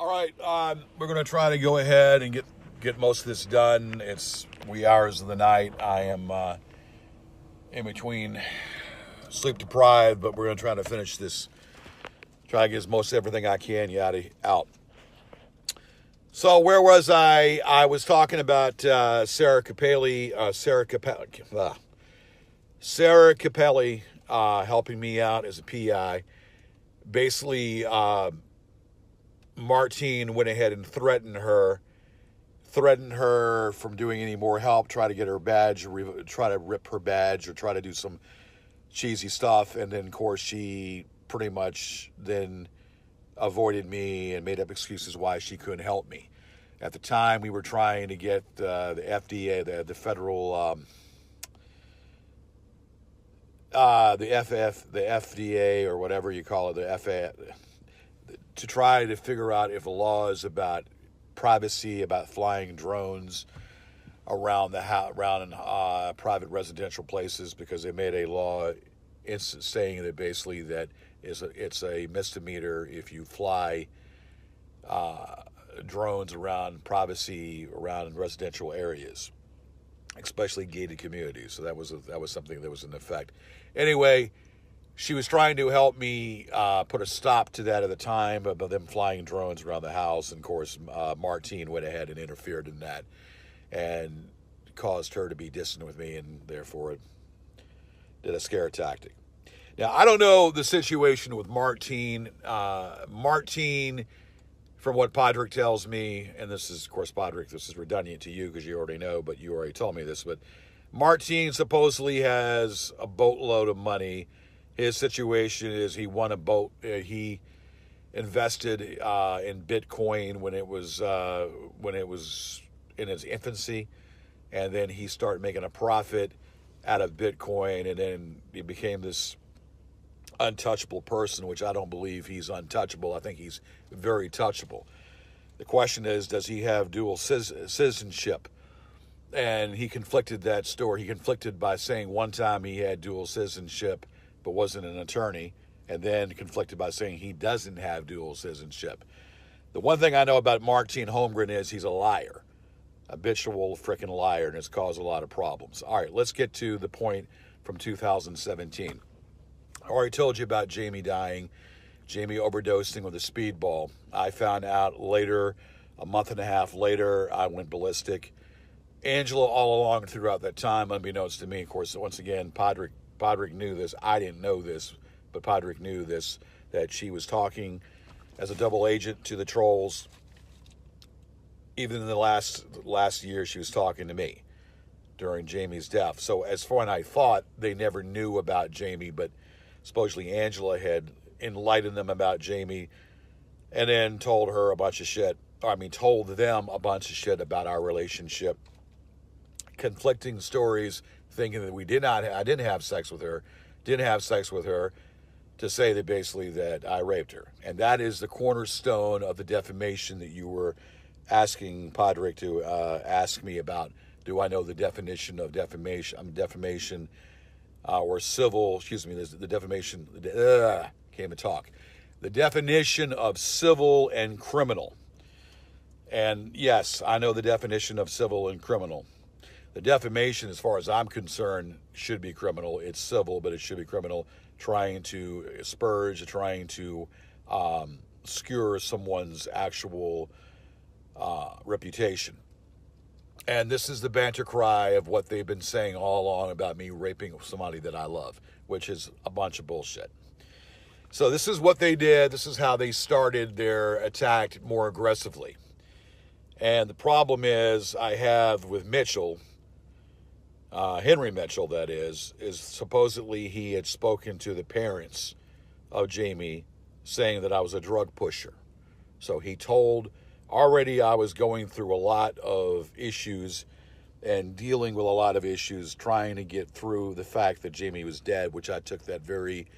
All right, we're going to try to go ahead and get most of this done. It's wee hours of the night. I am in between sleep deprived, but we're going to try to finish this. Try to get most everything I can out. So where was I? I was talking about Sarah Capelli. Sarah Capelli helping me out as a PI. Basically, Martine went ahead and threatened her from doing any more help, try to get her badge, try to rip her badge, or try to do some cheesy stuff. And then, of course, she pretty much then avoided me and made up excuses why she couldn't help me. At the time, we were trying to get the FDA, the federal, the FDA or whatever you call it, the FA, to try to figure out if the law is about privacy, about flying drones around private residential places, because they made a law saying that basically that it's a misdemeanor if you fly drones around privacy around residential areas, especially gated communities. So that was something that was in effect. Anyway, she was trying to help me put a stop to that at the time about them flying drones around the house. And of course, Martine went ahead and interfered in that and caused her to be distant with me, and therefore did a scare tactic. Now, I don't know the situation with Martine. Martine, from what Podrick tells me, and this is, of course, Podrick, this is redundant to you because you already know, but you already told me this, but Martine supposedly has a boatload of money. His situation is he won a boat. He invested in Bitcoin when it was in its infancy, and then he started making a profit out of Bitcoin, and then he became this untouchable person, which I don't believe he's untouchable. I think he's very touchable. The question is, does he have dual citizenship? And he conflicted that story. He conflicted by saying one time he had dual citizenship but wasn't an attorney, and then conflicted by saying he doesn't have dual citizenship. The one thing I know about Martine Holmgren is he's a liar, habitual freaking liar, and it's caused a lot of problems. All right, let's get to the point from 2017. I already told you about Jamie dying, Jamie overdosing with a speedball. I found out later, a month and a half later, I went ballistic. Angela, all along throughout that time, unbeknownst to me, of course, once again, Podrick knew this. I didn't know this, but Podrick knew this, that she was talking as a double agent to the trolls. Even in the last year, she was talking to me during Jamie's death. So as far as I thought, they never knew about Jamie, but supposedly Angela had enlightened them about Jamie and then told them a bunch of shit about our relationship. Conflicting stories, thinking that I didn't have sex with her, to say that basically that I raped her. And that is the cornerstone of the defamation that you were asking Podrick to ask me about. Do I know the definition of defamation or civil, the defamation, can't even talk. The definition of civil and criminal. And yes, I know the definition of civil and criminal. The defamation, as far as I'm concerned, should be criminal. It's civil, but it should be criminal. Trying to skewer someone's actual reputation. And this is the banter cry of what they've been saying all along about me raping somebody that I love, which is a bunch of bullshit. So this is what they did. This is how they started their attack more aggressively. And the problem is I have with Mitchell, Henry Mitchell, that is supposedly he had spoken to the parents of Jamie saying that I was a drug pusher. So he told, already I was going through a lot of issues and dealing with a lot of issues, trying to get through the fact that Jamie was dead, which I took that very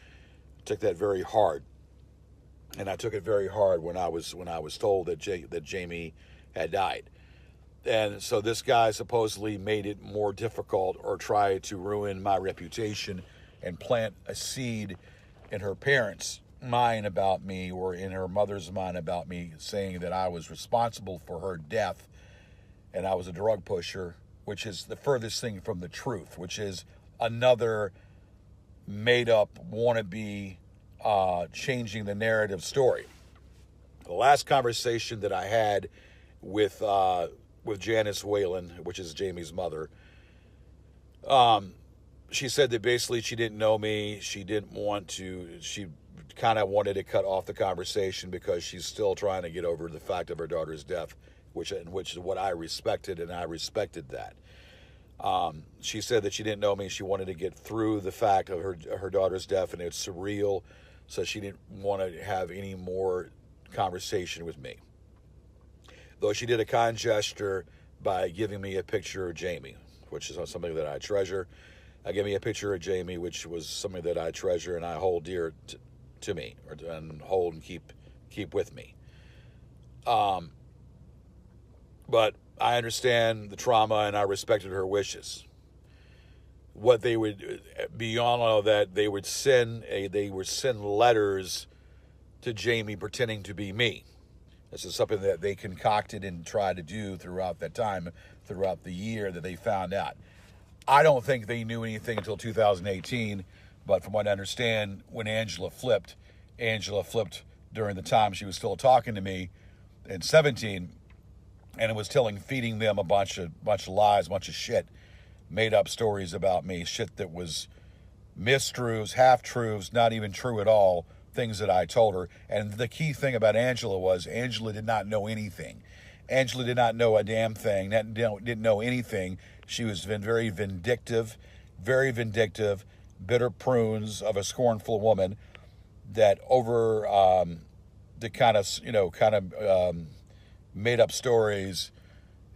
hard. And I took it very hard when I was told that Jamie had died. And so this guy supposedly made it more difficult or tried to ruin my reputation and plant a seed in her parents mind about me, or in her mother's mind about me, saying that I was responsible for her death and I was a drug pusher, which is the furthest thing from the truth, which is another made up wannabe changing the narrative story. The last conversation that I had with Janice Whalen, which is Jamie's mother, she said that basically she didn't know me. She didn't want to. She kind of wanted to cut off the conversation because she's still trying to get over the fact of her daughter's death, which is what I respected, and I respected that. She said that she didn't know me. She wanted to get through the fact of her daughter's death, and it's surreal, so she didn't want to have any more conversation with me. Though she did a kind gesture by giving me a picture of Jamie, which is something that I treasure. Gave me a picture of Jamie, which was something that I treasure and I hold dear to me, and hold and keep with me. But I understand the trauma, and I respected her wishes. What they would, beyond all that, they would send letters to Jamie pretending to be me. This is something that they concocted and tried to do throughout that time, throughout the year that they found out. I don't think they knew anything until 2018, but from what I understand, when Angela flipped during the time she was still talking to me in 17, and it was feeding them a bunch of lies, a bunch of shit, made up stories about me, shit that was mistruths, half-truths, not even true at all, things that I told her. And the key thing about Angela was Angela did not know anything. Angela did not know a damn thing, didn't know anything. She was very vindictive, bitter prunes of a scornful woman that made up stories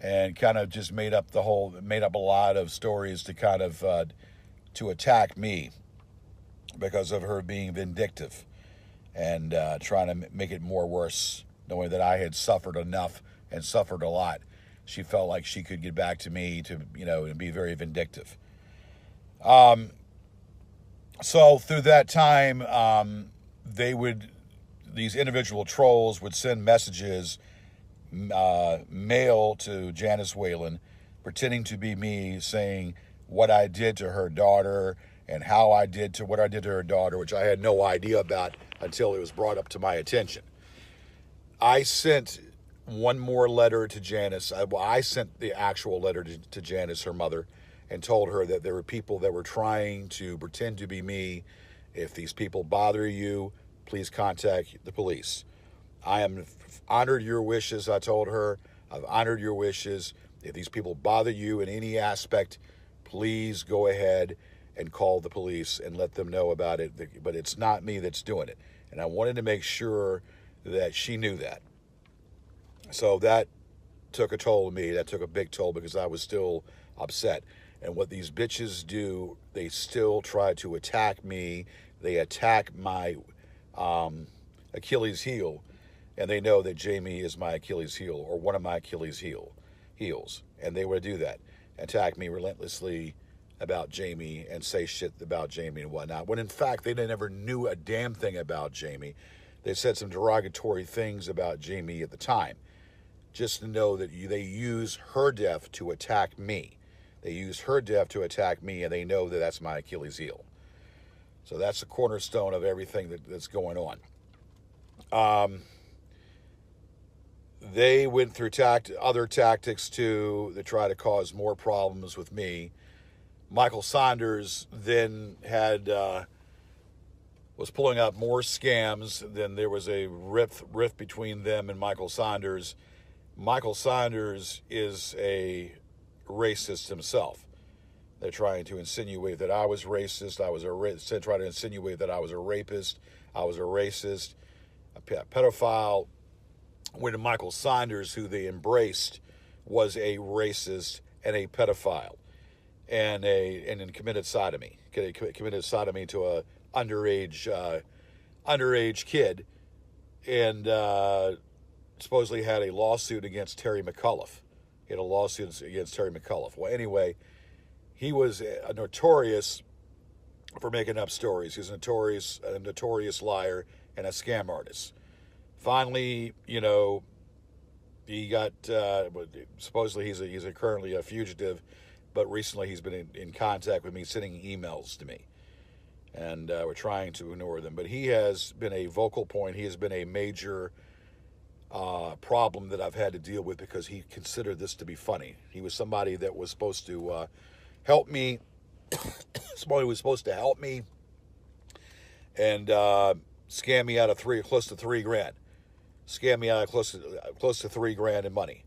and kind of just made up a lot of stories to attack me because of her being vindictive and trying to make it more worse, knowing that I had suffered enough and suffered a lot. She felt like she could get back to me and be very vindictive. So through that time, these individual trolls would send messages, mail to Janice Whalen, pretending to be me, saying what I did to her daughter and what I did to her daughter, which I had no idea about until it was brought up to my attention. I sent one more letter to Janice. I sent the actual letter to Janice, her mother, and told her that there were people that were trying to pretend to be me. If these people bother you, please contact the police. I am honored your wishes, I told her. I've honored your wishes. If these people bother you in any aspect, please go ahead and call the police and let them know about it. But it's not me that's doing it. And I wanted to make sure that she knew that. So that took a toll on me. That took a big toll because I was still upset. And what these bitches do, they still try to attack me. They attack my Achilles heel. And they know that Jamie is my Achilles heel, or one of my Achilles heels. And they would do that. Attack me relentlessly about Jamie and say shit about Jamie and whatnot. When in fact, they never knew a damn thing about Jamie. They said some derogatory things about Jamie at the time. Just to know that they use her death to attack me. They use her death to attack me, and they know that that's my Achilles heel. So that's the cornerstone of everything that's going on. They went through other tactics to try to cause more problems with me. Michael Saunders then was pulling up more scams. Then there was a rift between them and Michael Saunders. Michael Saunders is a racist himself. They're trying to insinuate that I was racist. Trying to insinuate that I was a rapist. I was a racist, a pedophile. When Michael Saunders, who they embraced, was a racist and a pedophile, and committed sodomy. Committed sodomy to a underage kid, and supposedly had a lawsuit against Terry McAuliffe. He had a lawsuit against Terry McAuliffe. Well, anyway, he was notorious for making up stories. He was a notorious liar and a scam artist. Finally, he got supposedly he's currently a fugitive, but recently he's been in contact with me, sending emails to me, and we're trying to ignore them. But he has been a vocal point. He has been a major problem that I've had to deal with because he considered this to be funny. He was somebody that was supposed to help me. Somebody was supposed to help me and scam me out of close to $3,000. Scam me out of close to $3,000 in money,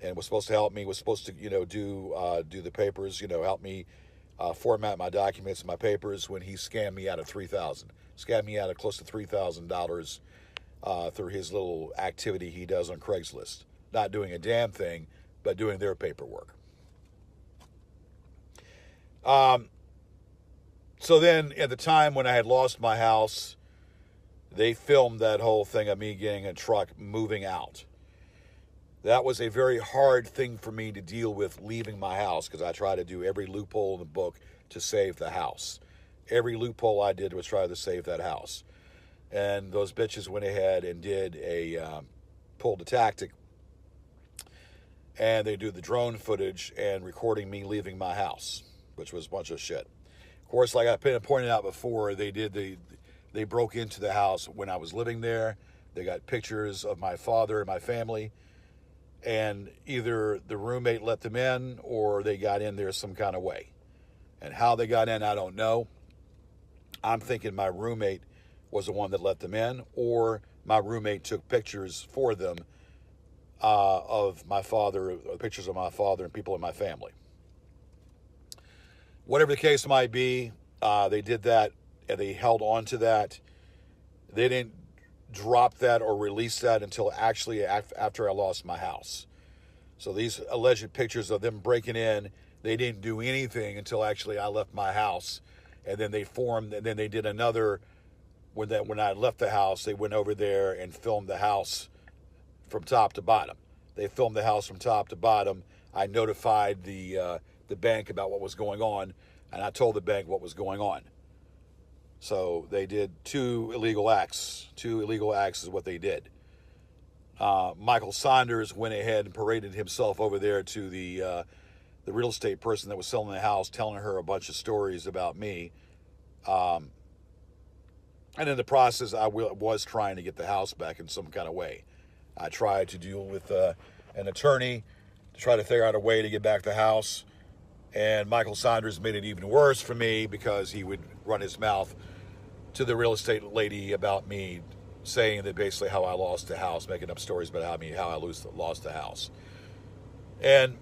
and was supposed to help me. Was supposed to do the papers. Help me format my documents and my papers. When he scammed me out of $3,000, scammed me out of close to $3,000 through his little activity he does on Craigslist. Not doing a damn thing, but doing their paperwork. So then, at the time when I had lost my house, they filmed that whole thing of me getting a truck, moving out. That was a very hard thing for me to deal with, leaving my house, because I tried to do every loophole in the book to save the house. Every loophole I did was try to save that house. And those bitches went ahead and pulled a tactic, and they do the drone footage and recording me leaving my house, which was a bunch of shit. Of course, like I pointed out before, they broke into the house when I was living there. They got pictures of my father and my family, and either the roommate let them in or they got in there some kind of way. And how they got in, I don't know. I'm thinking my roommate was the one that let them in, or my roommate took pictures for them of my father, pictures of my father and people in my family. Whatever the case might be, they did that, and they held on to that. They didn't drop that or release that until actually after I lost my house. So these alleged pictures of them breaking in, they didn't do anything until actually I left my house. And then they did another, when I left the house, they went over there and filmed the house from top to bottom. They filmed the house from top to bottom. I notified the bank about what was going on, and I told the bank what was going on. So they did two illegal acts. Two illegal acts is what they did. Michael Saunders went ahead and paraded himself over there to the real estate person that was selling the house, telling her a bunch of stories about me. And in the process, I was trying to get the house back in some kind of way. I tried to deal with an attorney to try to figure out a way to get back the house. And Michael Saunders made it even worse for me because he would run his mouth to the real estate lady about me, saying that basically how I lost the house, making up stories about how I lost the house. And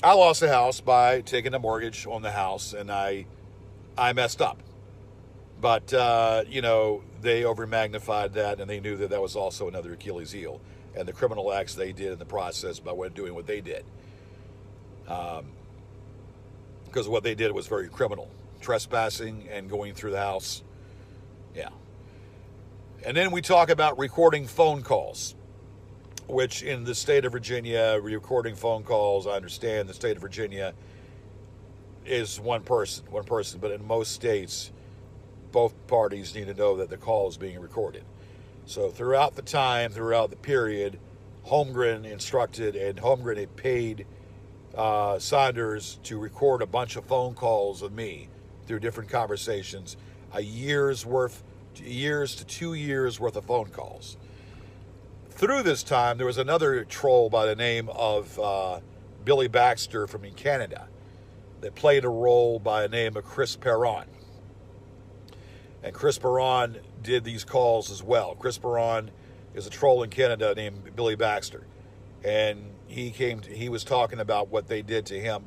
I lost the house by taking a mortgage on the house, and I messed up. But, they over-magnified that, and they knew that was also another Achilles heel. And the criminal acts they did in the process by doing what they did. Because what they did was very criminal. Trespassing and going through the house. Yeah. And then we talk about recording phone calls, which in the state of Virginia, recording phone calls, I understand the state of Virginia is one person. But in most states, both parties need to know that the call is being recorded. So throughout the period, Holmgren instructed, and Holmgren had paid Saunders to record a bunch of phone calls of me through different conversations, a years to 2 years worth of phone calls. Through this time, there was another troll by the name of Billy Baxter from Canada that played a role by the name of Chris Perron. And Chris Perron did these calls as well. Chris Perron is a troll in Canada named Billy Baxter. And he was talking about what they did to him,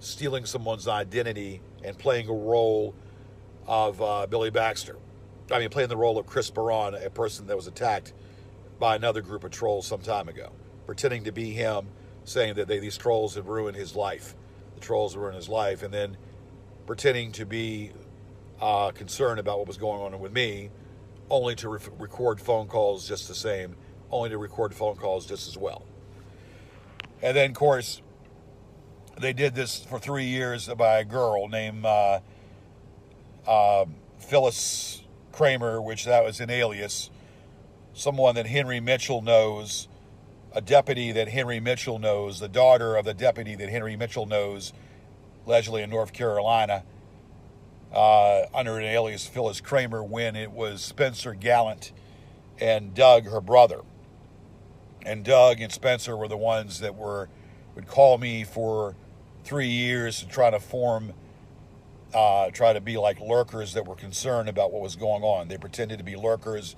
stealing someone's identity and playing a role of Billy Baxter. Playing the role of Chris Perron, a person that was attacked by another group of trolls some time ago, pretending to be him, saying that these trolls had ruined his life. The trolls ruined his life, and then pretending to be concerned about what was going on with me, only to record phone calls just the same, only to record phone calls just as well. And then, of course, they did this for 3 years by a girl named Phyllis Kramer, which that was an alias, someone that Henry Mitchell knows, a deputy that Henry Mitchell knows, the daughter of the deputy that Henry Mitchell knows, allegedly in North Carolina, under an alias Phyllis Kramer, when it was Spencer Gallant and Doug, her brother. And Doug and Spencer were the ones that would call me for 3 years to try to be like lurkers that were concerned about what was going on. They pretended to be lurkers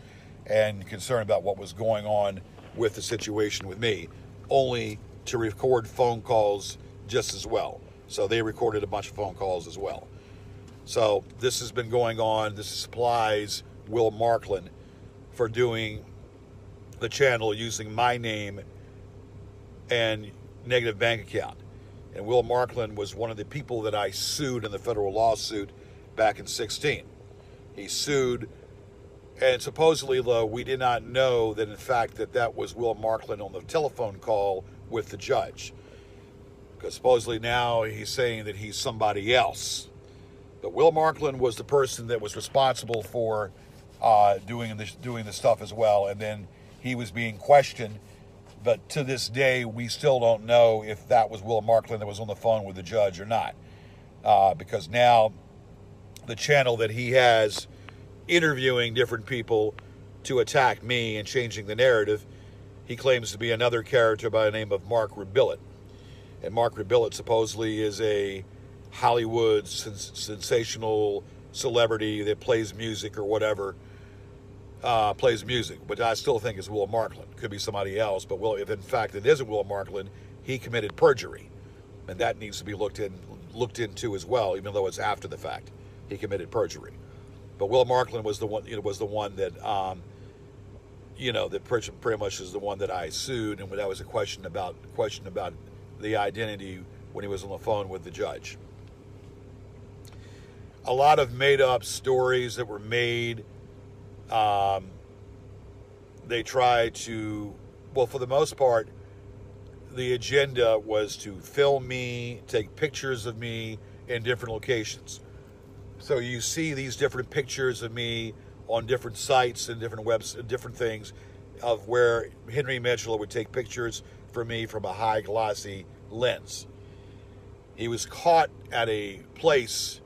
and concerned about what was going on with the situation with me, only to record phone calls just as well. So they recorded a bunch of phone calls as well. So this has been going on. This supplies Will Marklin for doing the channel using my name and negative bank account. And Will Marklin was one of the people that I sued in the federal lawsuit back in 2016. He sued, and supposedly, though, we did not know that, in fact, that was Will Marklin on the telephone call with the judge. Because supposedly now he's saying that he's somebody else. But Will Marklin was the person that was responsible for doing the stuff as well, and then he was being questioned. But to this day, we still don't know if that was Will Marklin that was on the phone with the judge or not. Because now the channel that he has interviewing different people to attack me and changing the narrative, he claims to be another character by the name of Mark Rebillet. And Mark Rebillet supposedly is a Hollywood sensational celebrity that plays music or whatever. Plays music, but I still think it's Will Marklin. Could be somebody else, but if in fact it isn't Will Marklin, he committed perjury, and that needs to be looked into as well. Even though it's after the fact, he committed perjury. But Will Marklin was the one, that, that pretty much is the one that I sued, and that was a question about the identity when he was on the phone with the judge. A lot of made-up stories that were made. They tried to, for the most part, the agenda was to film me, take pictures of me in different locations. So you see these different pictures of me on different sites and different webs, different things, of where Henry Mitchell would take pictures for me from a high glossy lens. He was caught at a place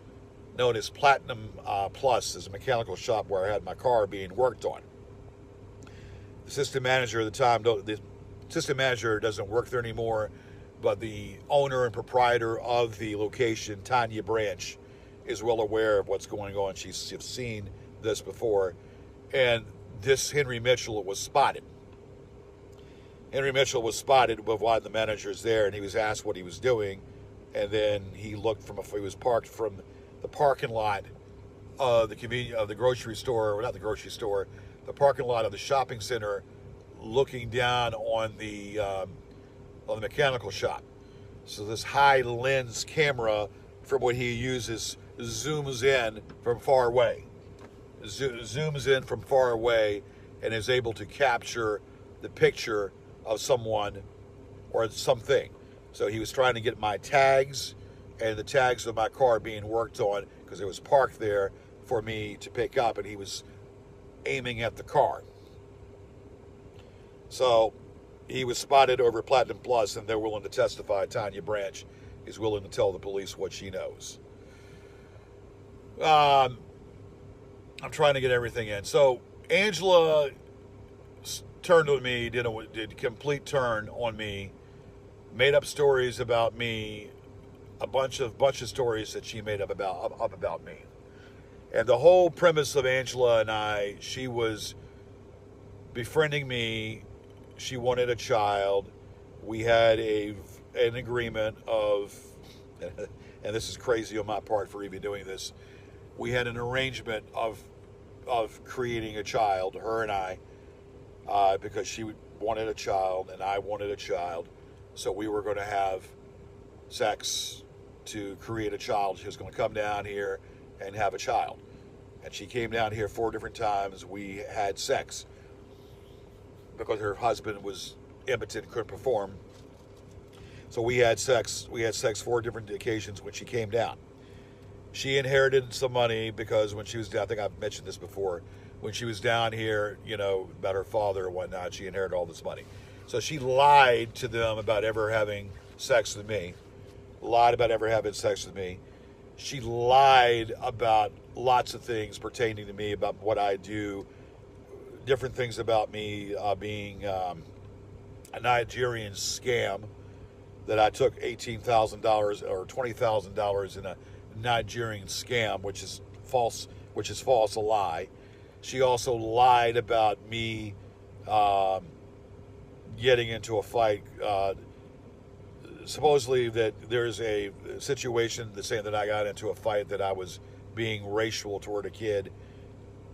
known as Platinum Plus, as a mechanical shop where I had my car being worked on. The assistant manager at the time, the assistant manager doesn't work there anymore, but the owner and proprietor of the location, Tanya Branch, is well aware of what's going on. She's seen this before. And this Henry Mitchell was spotted. Henry Mitchell was spotted with one of the managers there, and he was asked what he was doing. And then he looked he was parked from the parking lot of the grocery store, or not the grocery store, the parking lot of the shopping center, looking down on the mechanical shop. So this high lens camera, from what he uses, zooms in from far away. Zooms in from far away and is able to capture the picture of someone or something. So he was trying to get my tags and the tags of my car being worked on, because it was parked there for me to pick up, and he was aiming at the car. So he was spotted over at Platinum Plus, and they're willing to testify. Tanya Branch is willing to tell the police what she knows. I'm trying to get everything in. So Angela turned on me, did a complete turn on me, made up stories about me, a bunch of stories that she made up about me. And the whole premise of Angela and I, she was befriending me. She wanted a child. We had an agreement of, and this is crazy on my part for even doing this, we had an arrangement of creating a child, her and I, because she wanted a child and I wanted a child. So we were going to have sex to create a child. She was going to come down here and have a child. And she came down here 4 different times. We had sex because her husband was impotent, couldn't perform. So we had sex. We had sex 4 different occasions when she came down. She inherited some money because when she was down, I think I've mentioned this before, when she was down here, about her father and whatnot, she inherited all this money. So she lied to them about ever having sex with me. Lied about ever having sex with me. She lied about lots of things pertaining to me, about what I do, different things about me being a Nigerian scam, that I took $18,000 or $20,000 in a Nigerian scam, which is false, a lie. She also lied about me getting into a fight. Supposedly that there's a situation that's saying that I got into a fight, that I was being racial toward a kid,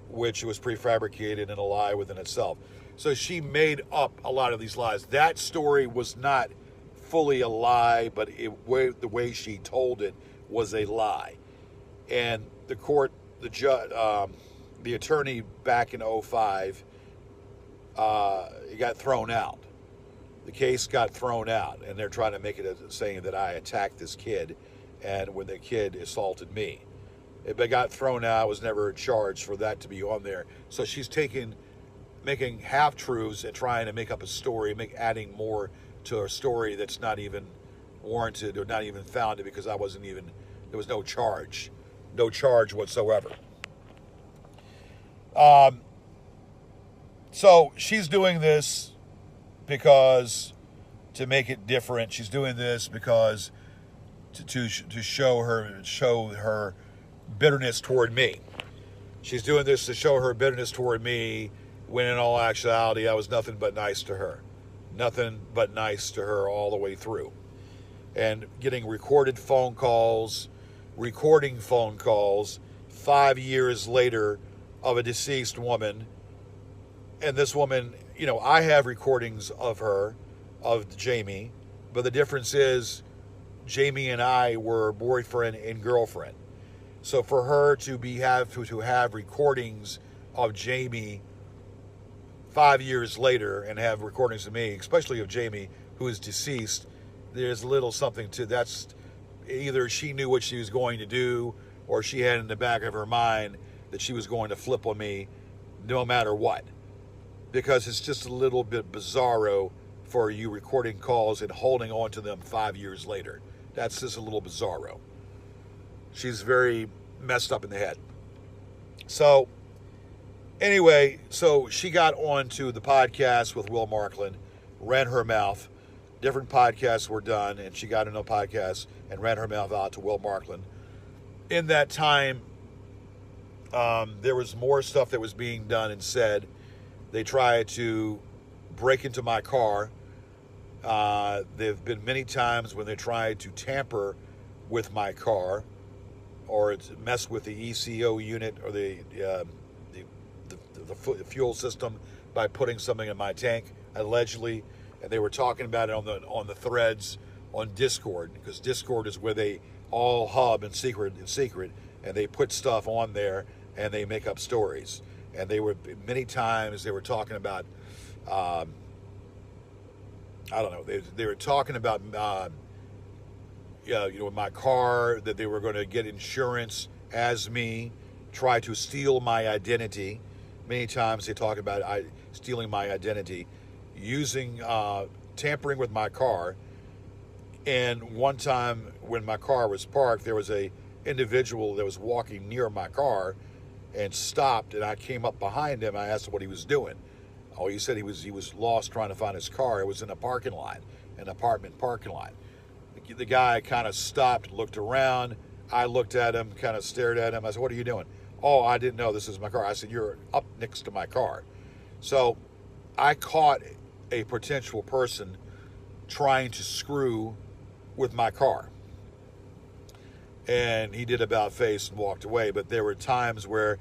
which was prefabricated and a lie within itself. So she made up a lot of these lies. That story was not fully a lie, but the way she told it was a lie. And the court, the attorney back in 2005, it got thrown out. The case got thrown out, and they're trying to make it saying that I attacked this kid, and when the kid assaulted me. It got thrown out. I was never charged for that to be on there. So she's making half-truths and trying to make up a story, adding more to a story that's not even warranted or not even founded, because there was no charge whatsoever. So she's doing this because to make it different. She's doing this because to show her bitterness toward me. She's doing this to show her bitterness toward me, when in all actuality I was nothing but nice to her. Nothing but nice to her all the way through. And getting recording phone calls 5 years later of a deceased woman. And this woman, I have recordings of her, of Jamie, but the difference is Jamie and I were boyfriend and girlfriend. So for her to have recordings of Jamie 5 years later and have recordings of me, especially of Jamie, who is deceased, there's a little something to that's either she knew what she was going to do, or she had in the back of her mind that she was going to flip on me no matter what. Because it's just a little bit bizarro for you recording calls and holding on to them 5 years later. That's just a little bizarro. She's very messed up in the head. So, anyway, so she got onto the podcast with Will Markland, ran her mouth. Different podcasts were done, and she got into a podcast and ran her mouth out to Will Markland. In that time, there was more stuff that was being done and said. They tried to break into my car. There have been many times when they tried to tamper with my car, or mess with the ECO unit or the fuel system by putting something in my tank, allegedly. And they were talking about it on the threads on Discord, because Discord is where they all hub in secret, and they put stuff on there and they make up stories. And many times they were talking about, I don't know, they were talking about, my car, that they were going to get insurance as me, try to steal my identity. Many times they talk about stealing my identity, tampering with my car. And one time when my car was parked, there was a individual that was walking near my car and stopped, and I came up behind him. I asked him what he was doing. Oh, he said he was lost trying to find his car. It was in a parking lot, an apartment parking lot. The guy kind of stopped, looked around. I looked at him, kind of stared at him. I said, "What are you doing?" "Oh, I didn't know this is my car." I said, "You're up next to my car." So I caught a potential person trying to screw with my car. And he did about face and walked away. But there were times where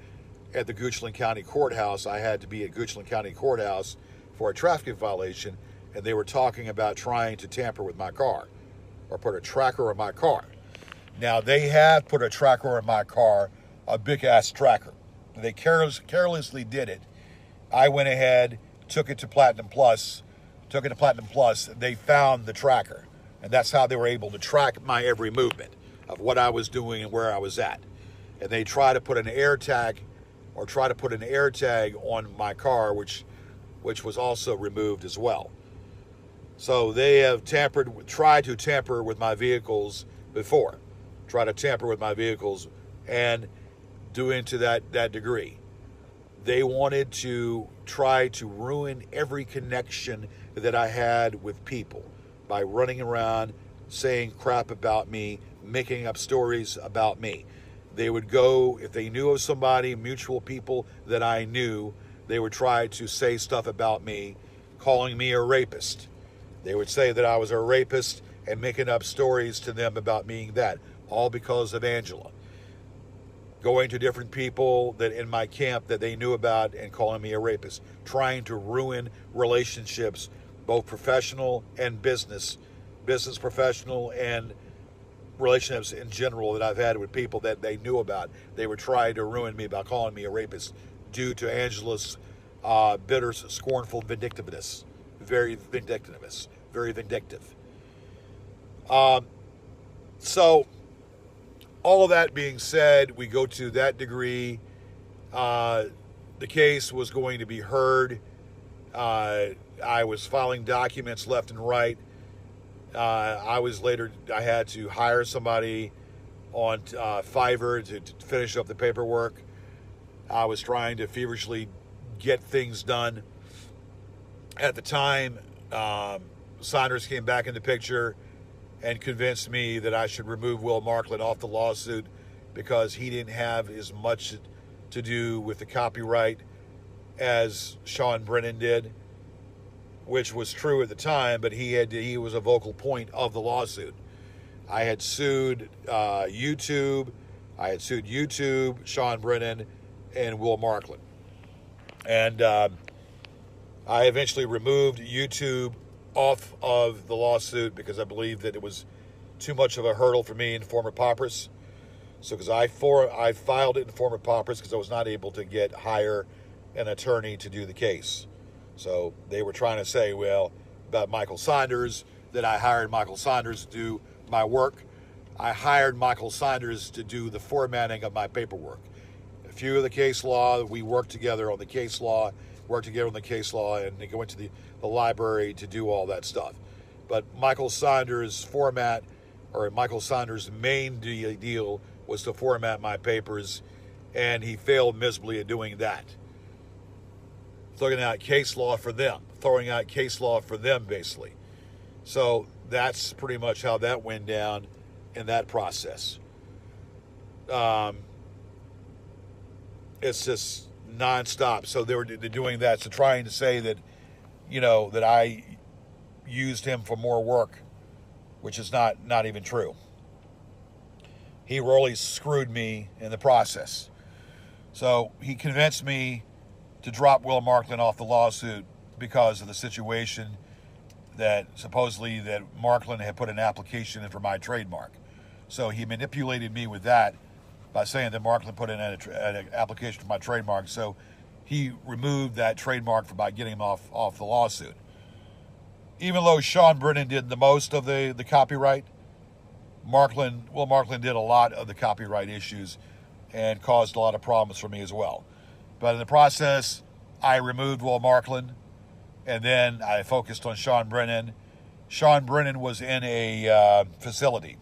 at the Goochland County Courthouse, I had to be at Goochland County Courthouse for a traffic violation, and they were talking about trying to tamper with my car or put a tracker on my car. Now, they have put a tracker on my car, a big-ass tracker. They carelessly did it. I went ahead, took it to Platinum Plus. They found the tracker, and that's how they were able to track my every movement of what I was doing and where I was at. and they try to put an AirTag on my car, which was also removed as well. So they have tried to tamper with my vehicles before, and doing to that degree. They wanted to try to ruin every connection that I had with people by running around saying crap about me, making up stories about me. They would go, if they knew of somebody, mutual people that I knew, they would try to say stuff about me, calling me a rapist. They would say that I was a rapist and making up stories to them about being that, all because of Angela. Going to different people that in my camp that they knew about and calling me a rapist, trying to ruin relationships, both professional and business professional and relationships in general that I've had with people that they knew about. They were trying to ruin me by calling me a rapist due to Angela's bitter, scornful vindictiveness. Very vindictive. So, all of that being said, we go to that degree. The case was going to be heard. I was filing documents left and right. I had to hire somebody on Fiverr to finish up the paperwork. I was trying to feverishly get things done. At the time, Saunders came back in the picture and convinced me that I should remove Will Markland off the lawsuit because he didn't have as much to do with the copyright as Sean Brennan did, which was true at the time, but he was a vocal point of the lawsuit. I had sued YouTube, Sean Brennan, and Will Markland. And I eventually removed YouTube off of the lawsuit because I believed that it was too much of a hurdle for me in former paupers. So because I filed it in former paupers because I was not able to hire an attorney to do the case. So they were trying to say, well, about Michael Saunders, that I hired Michael Saunders to do my work. I hired Michael Saunders to do the formatting of my paperwork. A few of the case law, we worked together on the case law, and they go into the library to do all that stuff. But Michael Saunders' main deal was to format my papers, and he failed miserably at doing that. Throwing out case law for them, basically. So that's pretty much how that went down in that process. It's just nonstop. So they're doing that. So trying to say that, that I used him for more work, which is not even true. He really screwed me in the process. So he convinced me to drop Will Markland off the lawsuit because of the situation that supposedly that Markland had put an application in for my trademark. So he manipulated me with that by saying that Markland put in an application for my trademark. So he removed that trademark by getting him off the lawsuit. Even though Sean Brennan did the most of the copyright, Will Markland did a lot of the copyright issues and caused a lot of problems for me as well. But in the process, I removed Will Markland, and then I focused on Sean Brennan. Sean Brennan was in a facility.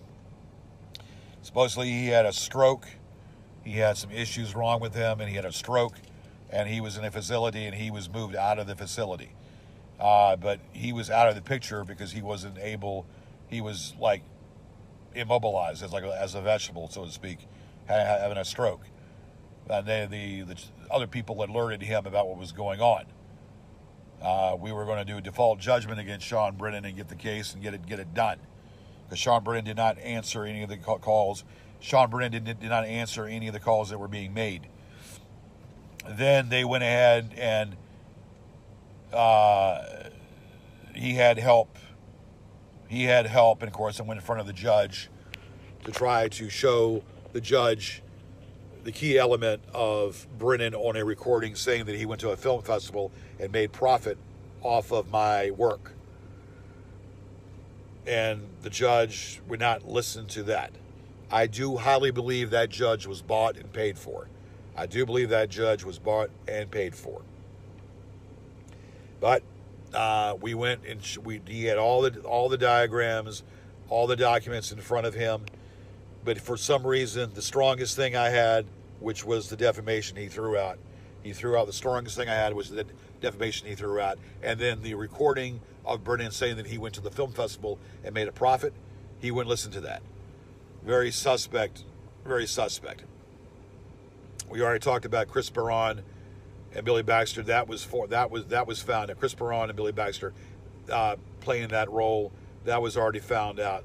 Supposedly he had a stroke. He had some issues wrong with him, and he had a stroke, and he was in a facility, and he was moved out of the facility. But he was out of the picture because he wasn't able, he was like immobilized as a vegetable, so to speak, having a stroke. And the other people alerted him about what was going on. We were going to do a default judgment against Sean Brennan and get the case and get it done. Because Sean Brennan did not answer any of the calls. Sean Brennan did not answer any of the calls that were being made. Then they went ahead and he had help. And of course I went in front of the judge to try to show the judge the key element of Brennan on a recording saying that he went to a film festival and made profit off of my work. And the judge would not listen to that. I do highly believe that judge was bought and paid for. I do believe that judge was bought and paid for. But we went and he had all the diagrams, all the documents in front of him. But for some reason, the strongest thing I had, which was the defamation, he threw out. He threw out the strongest thing I had was the defamation he threw out. And then the recording of Brennan saying that he went to the film festival and made a profit, he wouldn't listen to that. Very suspect, very suspect. We already talked about Chris Barron and Billy Baxter. That was found. That Chris Barron and Billy Baxter playing that role. That was already found out.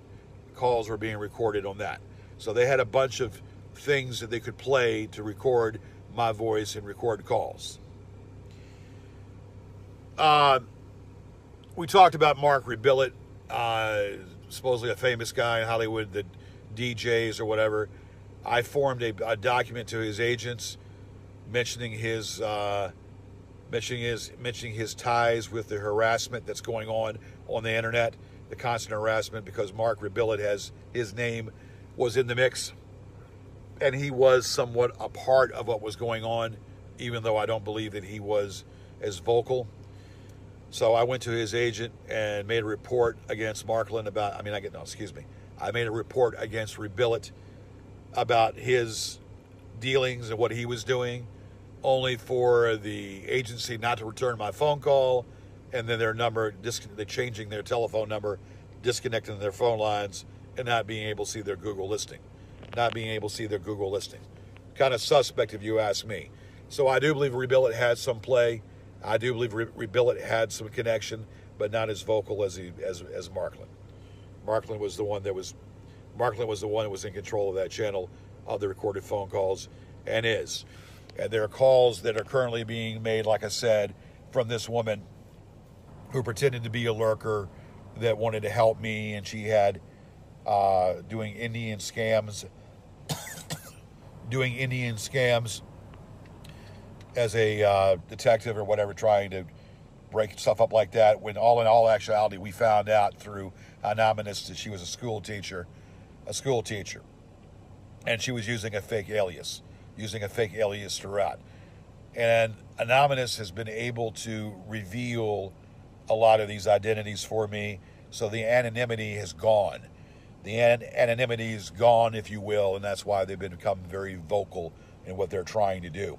Calls were being recorded on that. So they had a bunch of things that they could play to record my voice and record calls. We talked about Mark Rebillet, supposedly a famous guy in Hollywood that DJs or whatever. I formed a document to his agents mentioning his ties with the harassment that's going on the internet, the constant harassment, because Mark Rebillet his name was in the mix, and he was somewhat a part of what was going on, even though I don't believe that he was as vocal. So I went to his agent and made a report against Markland I made a report against Rebillet about his dealings and what he was doing, only for the agency not to return my phone call, and then their number, they're changing their telephone number, disconnecting their phone lines, and not being able to see their Google listing. Kind of suspect if you ask me. So I do believe Rebillet had some play. I do believe Rebillet had some connection, but not as vocal as Markland. Markland was the one that was in control of that channel of the recorded phone calls, and is. And there are calls that are currently being made, like I said, from this woman who pretended to be a lurker that wanted to help me, and she had doing Indian scams as a detective or whatever, trying to break stuff up like that, when in all actuality we found out through Anonymous that she was a school teacher, and she was using a fake alias throughout. And Anonymous has been able to reveal a lot of these identities for me, so the anonymity has gone. The anonymity is gone, if you will, and that's why they've become very vocal in what they're trying to do.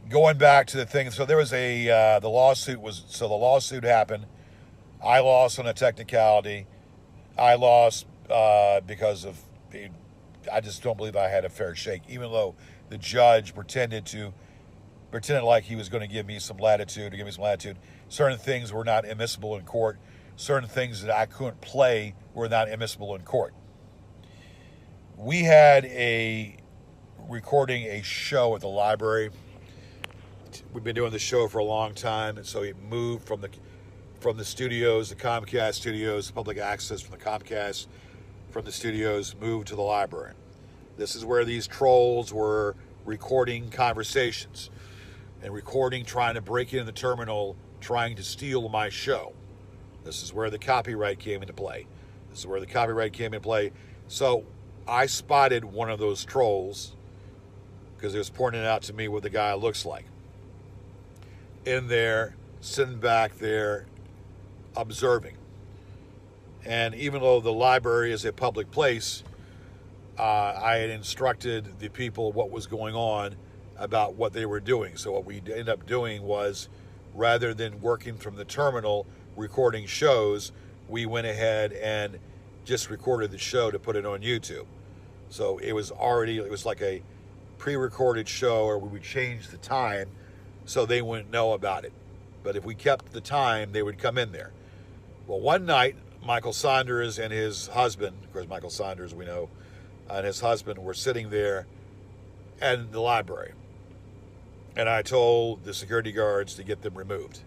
Going back to the thing, so there was the lawsuit happened. I lost on a technicality. I lost because of, I just don't believe I had a fair shake, even though the judge pretended like he was going to give me some latitude. Certain things were not admissible in court. Certain things that I couldn't play were not admissible in court. We had recording a show at the library. We've been doing the show for a long time, and so we moved from the studios, the Comcast studios, public access from the Comcast, from the studios, moved to the library. This is where these trolls were recording conversations and trying to break in the terminal, trying to steal my show. This is where the copyright came into play. So I spotted one of those trolls, because it was pointing out to me what the guy looks like, in there, sitting back there, observing. And even though the library is a public place, I had instructed the people what was going on about what they were doing. So what we ended up doing was, rather than working from the terminal recording shows, we went ahead and just recorded the show to put it on YouTube. So it was like a pre-recorded show, or we would change the time so they wouldn't know about it. But if we kept the time, they would come in there. Well, one night, Michael Saunders and his husband, of course, Michael Saunders, we know, and his husband were sitting there in the library. And I told the security guards to get them removed,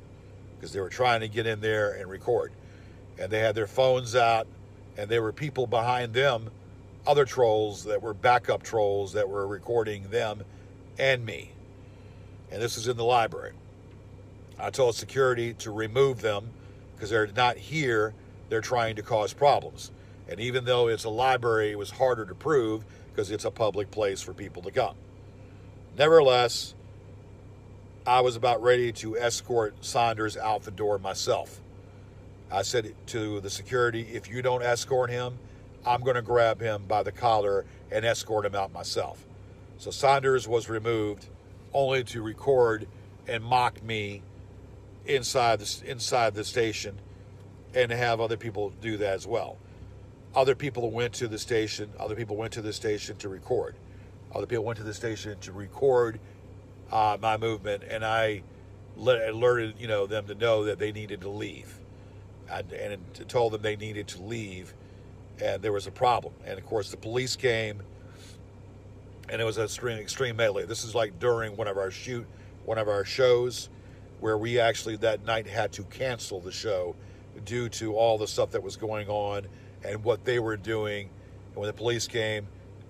because they were trying to get in there and record. And they had their phones out, and there were people behind them, other trolls that were backup trolls that were recording them and me. And this is in the library. I told security to remove them, because they're not here, they're trying to cause problems. And even though it's a library, it was harder to prove because it's a public place for people to come. Nevertheless, I was about ready to escort Saunders out the door myself. I said to the security, if you don't escort him, I'm going to grab him by the collar and escort him out myself. So Saunders was removed only to record and mock me inside the station and to have other people do that as well. Other people went to the station to record. Other people went to the station to record my movement, and I alerted them to know that they needed to leave, and told them they needed to leave, and there was a problem. And of course, the police came, and it was an extreme melee. This is like during one of our shows, where we actually that night had to cancel the show due to all the stuff that was going on and what they were doing. And when the police came,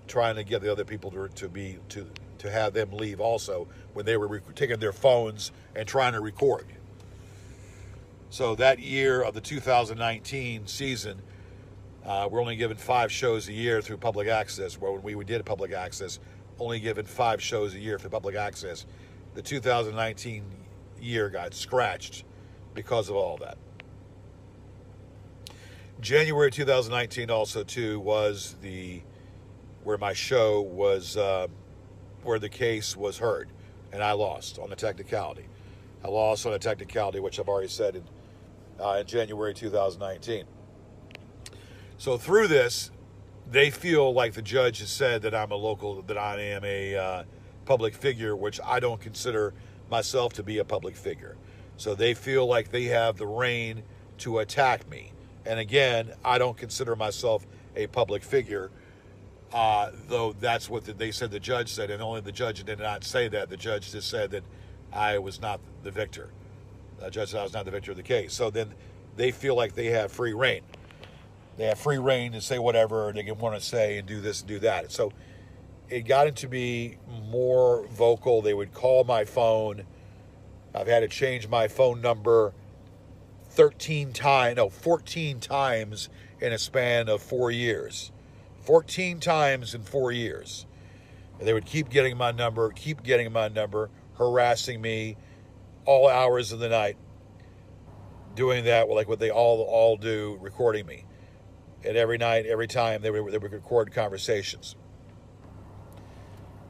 trying to get the other people to have them leave also, when they were taking their phones and trying to record. So that year of the 2019 season, we're only given 5 shows a year through public access. Well, when we did public access, only given 5 shows a year for public access. The 2019 year got scratched because of all that. January 2019 also too was where my show was, where the case was heard, and I lost on a technicality. I lost on a technicality, which I've already said in January 2019. So through this, they feel like the judge has said that I am a public figure, which I don't consider myself to be a public figure. So they feel like they have the reign to attack me. And again, I don't consider myself a public figure, though that's what they said the judge said, and only the judge did not say that. The judge just said that I was not the victor. The judge said I was not the victor of the case. So then they feel like they have free reign. They have free reign to say whatever they want to say and do this and do that. So it got into be more vocal. They would call my phone. I've had to change my phone number 14 times in a span of 4 years. 14 times in 4 years. And they would keep getting my number, harassing me all hours of the night, doing that like what they all do, recording me. And every night, every time, they would record conversations.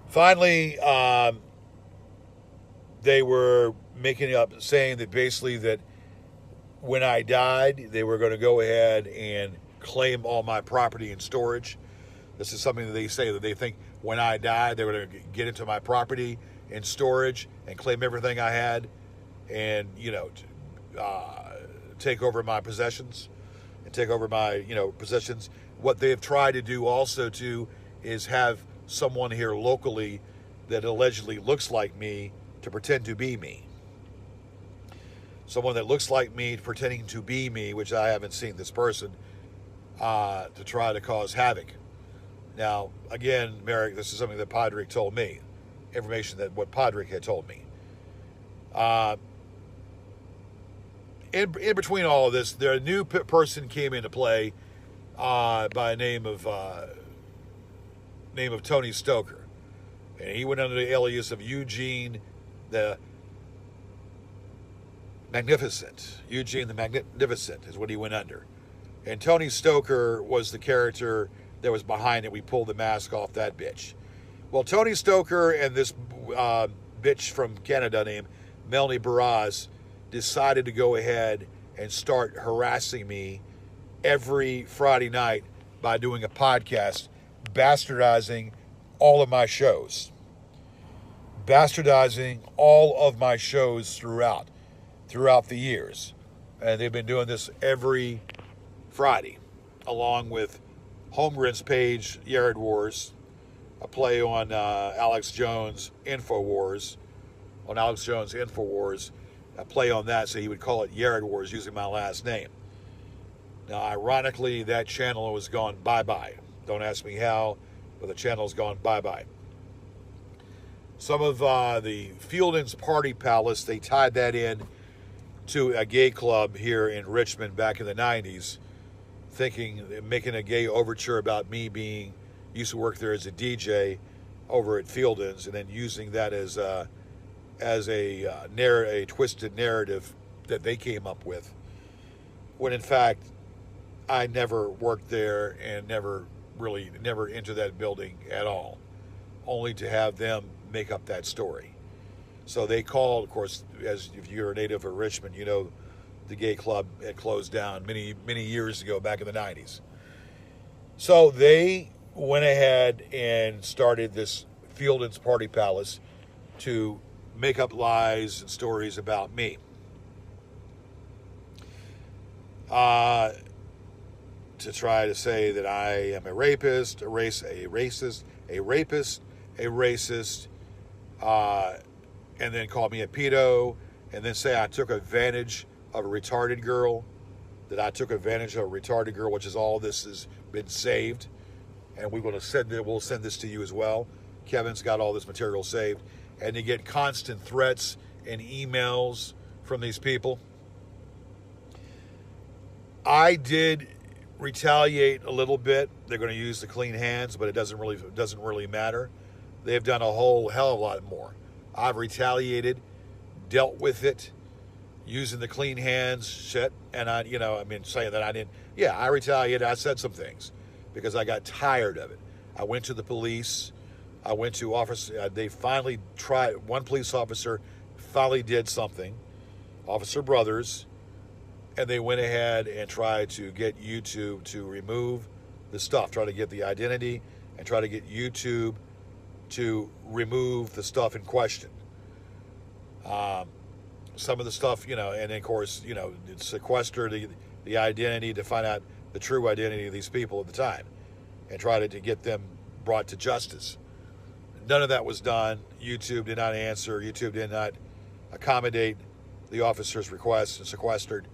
Finally, they were making up, saying that basically that when I died, they were going to go ahead and claim all my property in storage. This is something that they say, that they think when I die, they were going to get into my property in storage and claim everything I had, and take over my possessions. What they've tried to do also too is have someone here locally that allegedly looks like me to pretend to be me. Someone that looks like me pretending to be me, which I haven't seen this person, to try to cause havoc. Now, again, Merrick, this is something that Podrick told me. Information that what Podrick had told me. In between all of this, a new person came into play by the name of Tony Stoker, and he went under the alias of Eugene the Magnificent. Eugene the Magnificent is what he went under, and Tony Stoker was the character that was behind it. We pulled the mask off that bitch. Well, Tony Stoker and this bitch from Canada named Melanie Barras decided to go ahead and start harassing me every Friday night by doing a podcast, bastardizing all of my shows. Bastardizing all of my shows throughout the years. And they've been doing this every Friday, along with Holmgren's page, Yard Wars, a play on Alex Jones' Infowars, a play on that, so he would call it Yard Wars using my last name. Now, ironically, that channel has gone bye-bye. Don't ask me how, but the channel's gone bye-bye. Some of the Fielding's Party Palace, they tied that in to a gay club here in Richmond back in the 90s making a gay overture about me used to work there as a DJ over at Fieldins, and then using that as a twisted narrative that they came up with, when in fact I never worked there and never entered that building at all, only to have them make up that story. So they called, of course, as if you're a native of Richmond, you know the gay club had closed down many years ago, back in the 90s. So they went ahead and started this Fieldins Party Palace to make up lies and stories about me. To try to say that I am a rapist, and then call me a pedo, and then say I took advantage of a retarded girl, which is all this has been saved, and we'll send this to you as well. Kevin's got all this material saved, and you get constant threats and emails from these people. I did retaliate a little bit. They're going to use the clean hands, but it doesn't really matter. They've done a whole hell of a lot more. I've retaliated, dealt with it, using the clean hands shit, and saying that I didn't. Yeah, I retaliated. I said some things because I got tired of it. I went to the police. I went to office. They finally tried. One police officer finally did something, Officer Brothers, and they went ahead and tried to get YouTube to remove the stuff, try to get the identity, and try to get YouTube to remove the stuff in question. Some of the stuff, and then of course, it sequestered the identity to find out the true identity of these people at the time, and try to get them brought to justice. None of that was done. YouTube did not answer. YouTube did not accommodate the officer's request and sequestered.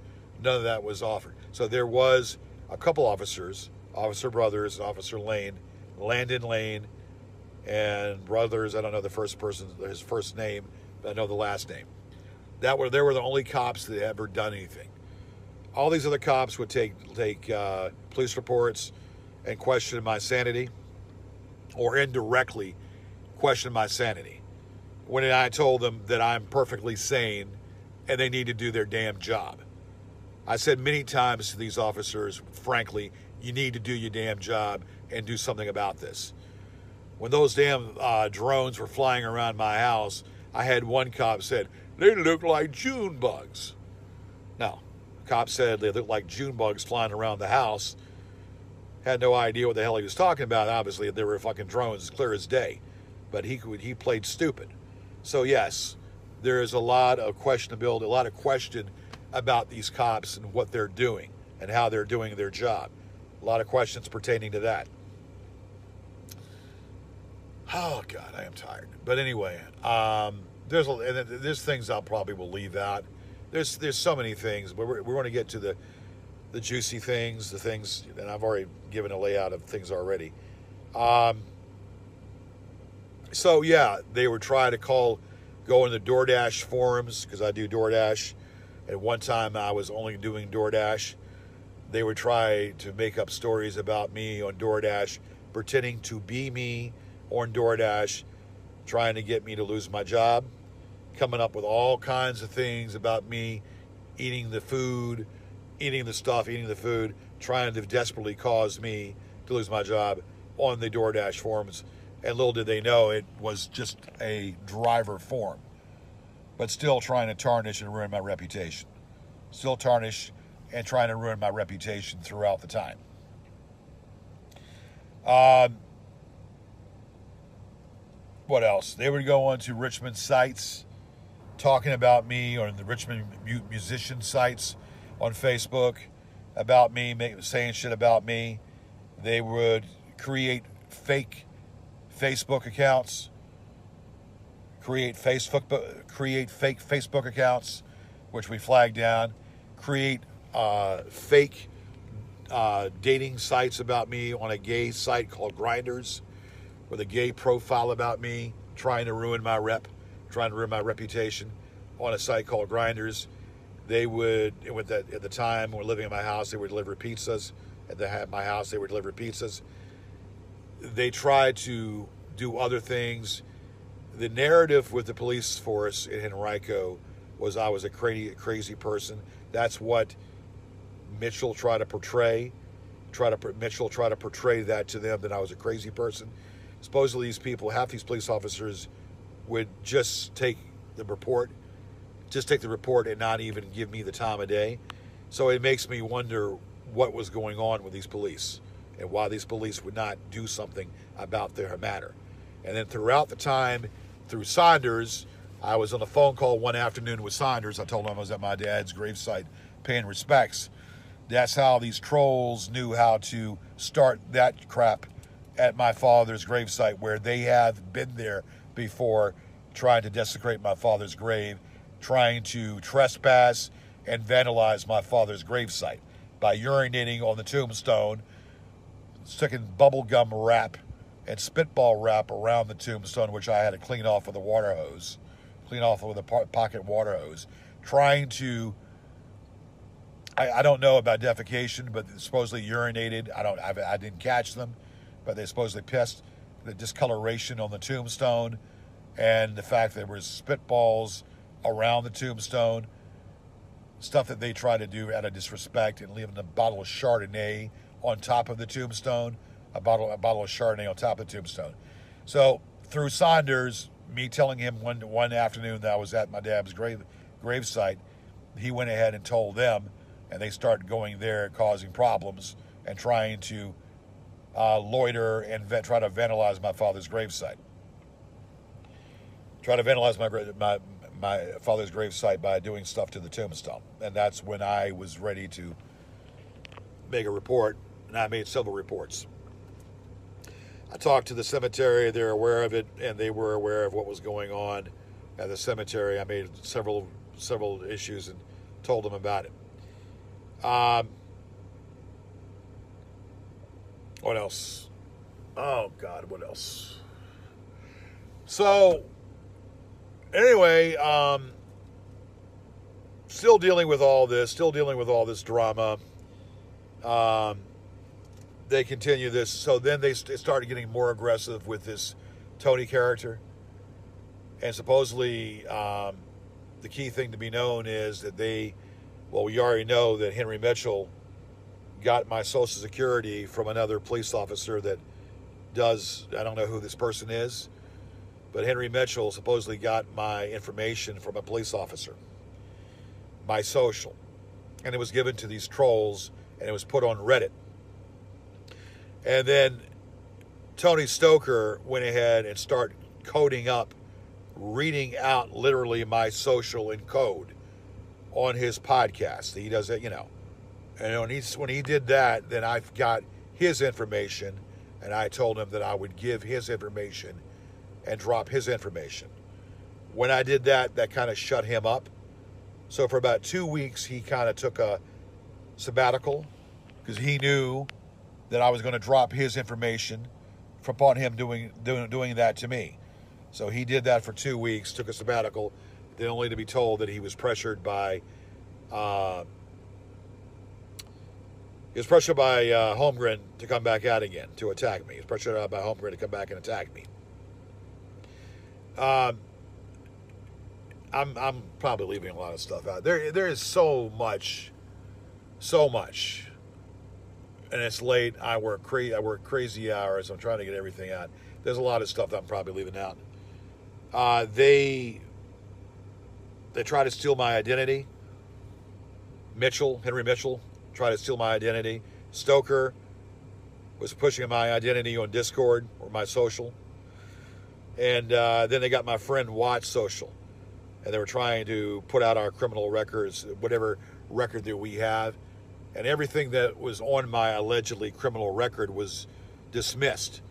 None of that was offered. So there was a couple officers, Officer Brothers, Officer Lane, Landon Lane, and Brothers. I don't know his first name, but I know the last name. They were the only cops that ever done anything. All these other cops would take police reports and question my sanity, or indirectly question my sanity, when I told them that I'm perfectly sane and they need to do their damn job. I said many times to these officers, frankly, you need to do your damn job and do something about this. When those damn drones were flying around my house, I had one cop said, they look like June bugs. No, cop said they looked like June bugs flying around the house. Had no idea what the hell he was talking about. Obviously, they were fucking drones, as clear as day. But he played stupid. So yes, there is a lot of questionability, a lot of question about these cops and what they're doing and how they're doing their job. A lot of questions pertaining to that. Oh God, I am tired. But anyway, there's things I'll probably will leave out. There's so many things, but we're going to get to the juicy things, the things, and I've already given a layout of things already. So yeah, they were trying to go in the DoorDash forums, because I do DoorDash. At one time, I was only doing DoorDash. They would try to make up stories about me on DoorDash, pretending to be me on DoorDash, trying to get me to lose my job, coming up with all kinds of things about me eating the food, eating the food, trying to desperately cause me to lose my job on the DoorDash forums. And little did they know it was just a driver form, but still trying to tarnish and ruin my reputation. Still tarnish and trying to ruin my reputation throughout the time. What else? They would go on to Richmond sites talking about me, or the Richmond musician sites on Facebook about me, saying shit about me. They would create fake Facebook accounts, create fake Facebook accounts, which we flagged down, create fake dating sites about me on a gay site called Grinders, with a gay profile about me, trying to ruin my reputation on a site called Grinders. They would, at the time when we were living in my house, they would deliver pizzas at my house. They were delivering pizzas. They tried to do other things. The narrative with the police force in Henrico was I was a crazy person. That's what Mitchell tried to portray. Mitchell tried to portray that to them, that I was a crazy person. Supposedly these people, half these police officers would just take the report and not even give me the time of day. So it makes me wonder what was going on with these police and why these police would not do something about their matter. And then throughout the time, through Saunders, I was on a phone call one afternoon with Saunders. I told him I was at my dad's gravesite paying respects. That's how these trolls knew how to start that crap at my father's gravesite, where they have been there before, trying to desecrate my father's grave, trying to trespass and vandalize my father's gravesite by urinating on the tombstone, sticking bubble gum wrap and spitball wrap around the tombstone, which I had to clean off with a pocket water hose, trying to, I don't know about defecation, but supposedly urinated. I didn't catch them, but they supposedly pissed. The discoloration on the tombstone and the fact that there was spitballs around the tombstone, stuff that they try to do out of disrespect, and leaving a bottle of Chardonnay on top of the tombstone, a bottle of Chardonnay on top of the tombstone. So through Saunders, me telling him one afternoon that I was at my dad's gravesite, he went ahead and told them, and they started going there, causing problems and trying to loiter and try to vandalize my father's gravesite. Try to vandalize my father's gravesite by doing stuff to the tombstone. And that's when I was ready to make a report, and I made several reports. I talked to the cemetery. They're aware of it, and they were aware of what was going on at the cemetery. I made several issues and told them about it. What else? Oh, God, what else? So, anyway, still dealing with all this drama. They continue this. So then they started getting more aggressive with this Tony character. And supposedly, the key thing to be known is that we already know that Henry Mitchell got my Social Security from another police officer that I don't know who this person is, but Henry Mitchell supposedly got my information from a police officer, my social, and it was given to these trolls, and it was put on Reddit. And then Tony Stoker went ahead and started coding up, reading out literally my social in code on his podcast. He does it, And when he did that, then I got his information, and I told him that I would give his information and drop his information. When I did that, that kind of shut him up. So for about 2 weeks, he kind of took a sabbatical because he knew that I was going to drop his information upon him doing that to me. So he did that for 2 weeks, took a sabbatical, then only to be told that he was pressured by Holmgren to come back out again, to attack me. He was pressured out by Holmgren to come back and attack me. I'm probably leaving a lot of stuff out. There is so much, and it's late. I work crazy hours. I'm trying to get everything out. There's a lot of stuff that I'm probably leaving out. They try to steal my identity. Henry Mitchell, tried to steal my identity. Stoker was pushing my identity on Discord or my social. And then they got my friend Watt's social. And they were trying to put out our criminal records, whatever record that we have. And everything that was on my allegedly criminal record was dismissed.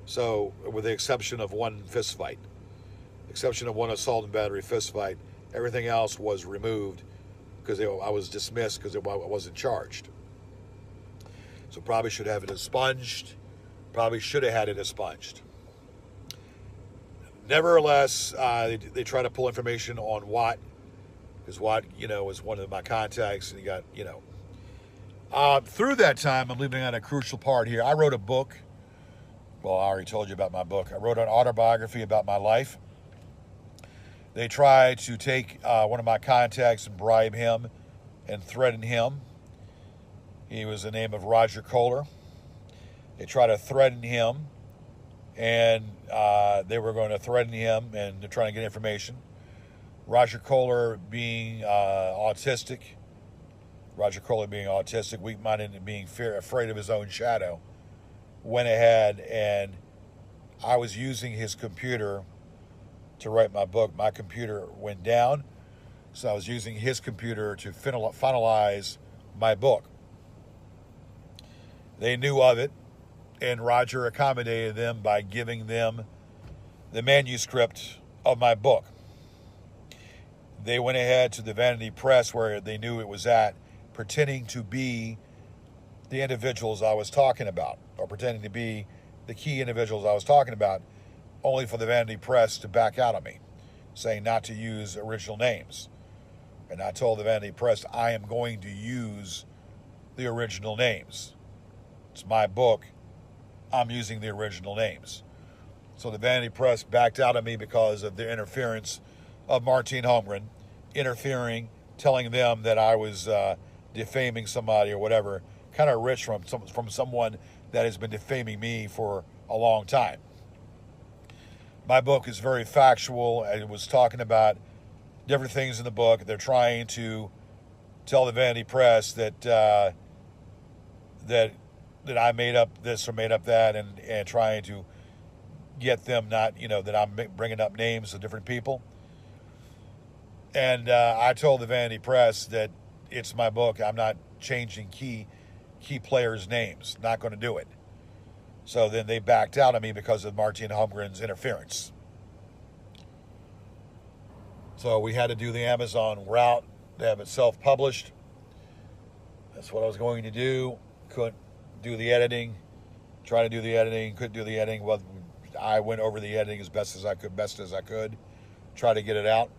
So, with the exception of one fist fight. Exception of one assault and battery fist fight. Everything else was removed because I was dismissed because I wasn't charged. So probably should have it expunged. Probably should have had it expunged. Nevertheless, they try to pull information on Watt, because Watt, is one of my contacts, and he got, Through that time, I'm leaving out a crucial part here. I wrote a book. Well, I already told you about my book. I wrote an autobiography about my life. They tried to take one of my contacts and bribe him and threaten him. He was the name of Roger Kohler. They tried to threaten him, and they were going to threaten him, and they're trying to get information. Roger Kohler being autistic, weak-minded, and being afraid of his own shadow, went ahead, and I was using his computer to write my book. My computer went down, so I was using his computer to finalize my book. They knew of it, and Roger accommodated them by giving them the manuscript of my book. They went ahead to the Vanity Press where they knew it was at, pretending to be the individuals I was talking about, or pretending to be the key individuals I was talking about, only for the Vanity Press to back out on me, saying not to use original names. And I told the Vanity Press, I am going to use the original names. It's my book. I'm using the original names. So the Vanity Press backed out on me because of the interference of Martine Holmgren, interfering, telling them that I was defaming somebody or whatever, kind of rich from someone that has been defaming me for a long time. My book is very factual. It was talking about different things in the book. They're trying to tell the Vanity Press that that I made up this or made up that, and trying to get them not, that I'm bringing up names of different people. And I told the Vanity Press that it's my book. I'm not changing key players' names. Not going to do it. So then they backed out on me because of Martine Holmgren's interference. So we had to do the Amazon route to have it self-published. That's what I was going to do. Couldn't do the editing. Try to do the editing. Couldn't do the editing. Well, I went over the editing as best as I could. Try to get it out.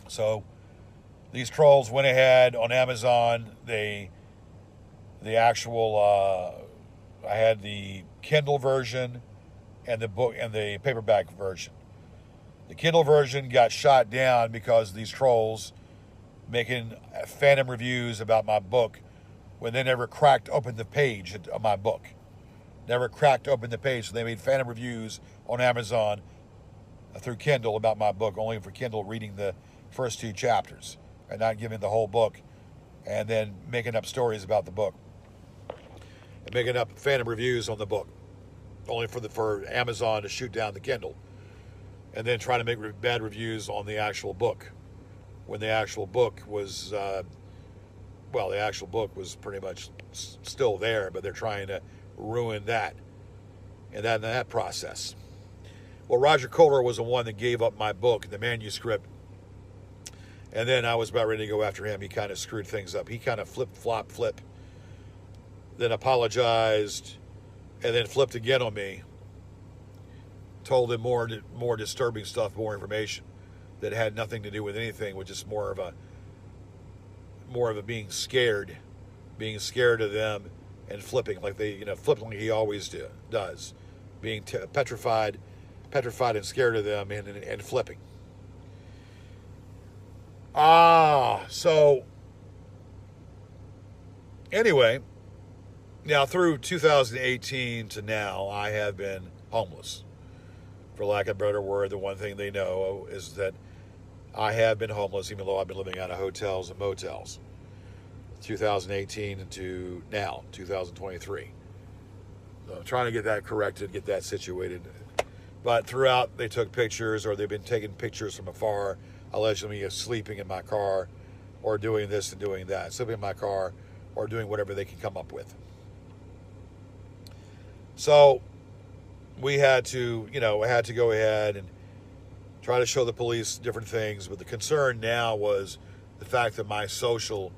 So these trolls went ahead on Amazon. The actual I had the Kindle version and the book and the paperback version. The Kindle version got shot down because of these trolls making phantom reviews about my book when they never cracked open the page of my book. Never cracked open the page, so they made phantom reviews on Amazon through Kindle about my book, only for Kindle reading the first 2 chapters and not giving the whole book, and then making up stories about the book. And making up phantom reviews on the book, only for Amazon to shoot down the Kindle, and then trying to make bad reviews on the actual book, when the actual book was, the actual book was pretty much still there, but they're trying to ruin that, and that process. Well, Roger Kohler was the one that gave up my book, the manuscript, and then I was about ready to go after him. He kind of screwed things up. He kind of flip, then apologized, and then flipped again on me. Told him more disturbing stuff, more information that had nothing to do with anything, which is more of a being scared of them and flipping like flipping like he always does, being petrified and scared of them and flipping. So anyway. Now, through 2018 to now, I have been homeless. For lack of a better word, the one thing they know is that I have been homeless, even though I've been living out of hotels and motels. 2018 to now, 2023. So I'm trying to get that corrected, get that situated. But throughout, they took pictures, or they've been taking pictures from afar, allegedly sleeping in my car, or doing this and doing that, sleeping in my car, or doing whatever they can come up with. So we had to go ahead and try to show the police different things. But the concern now was the fact that my social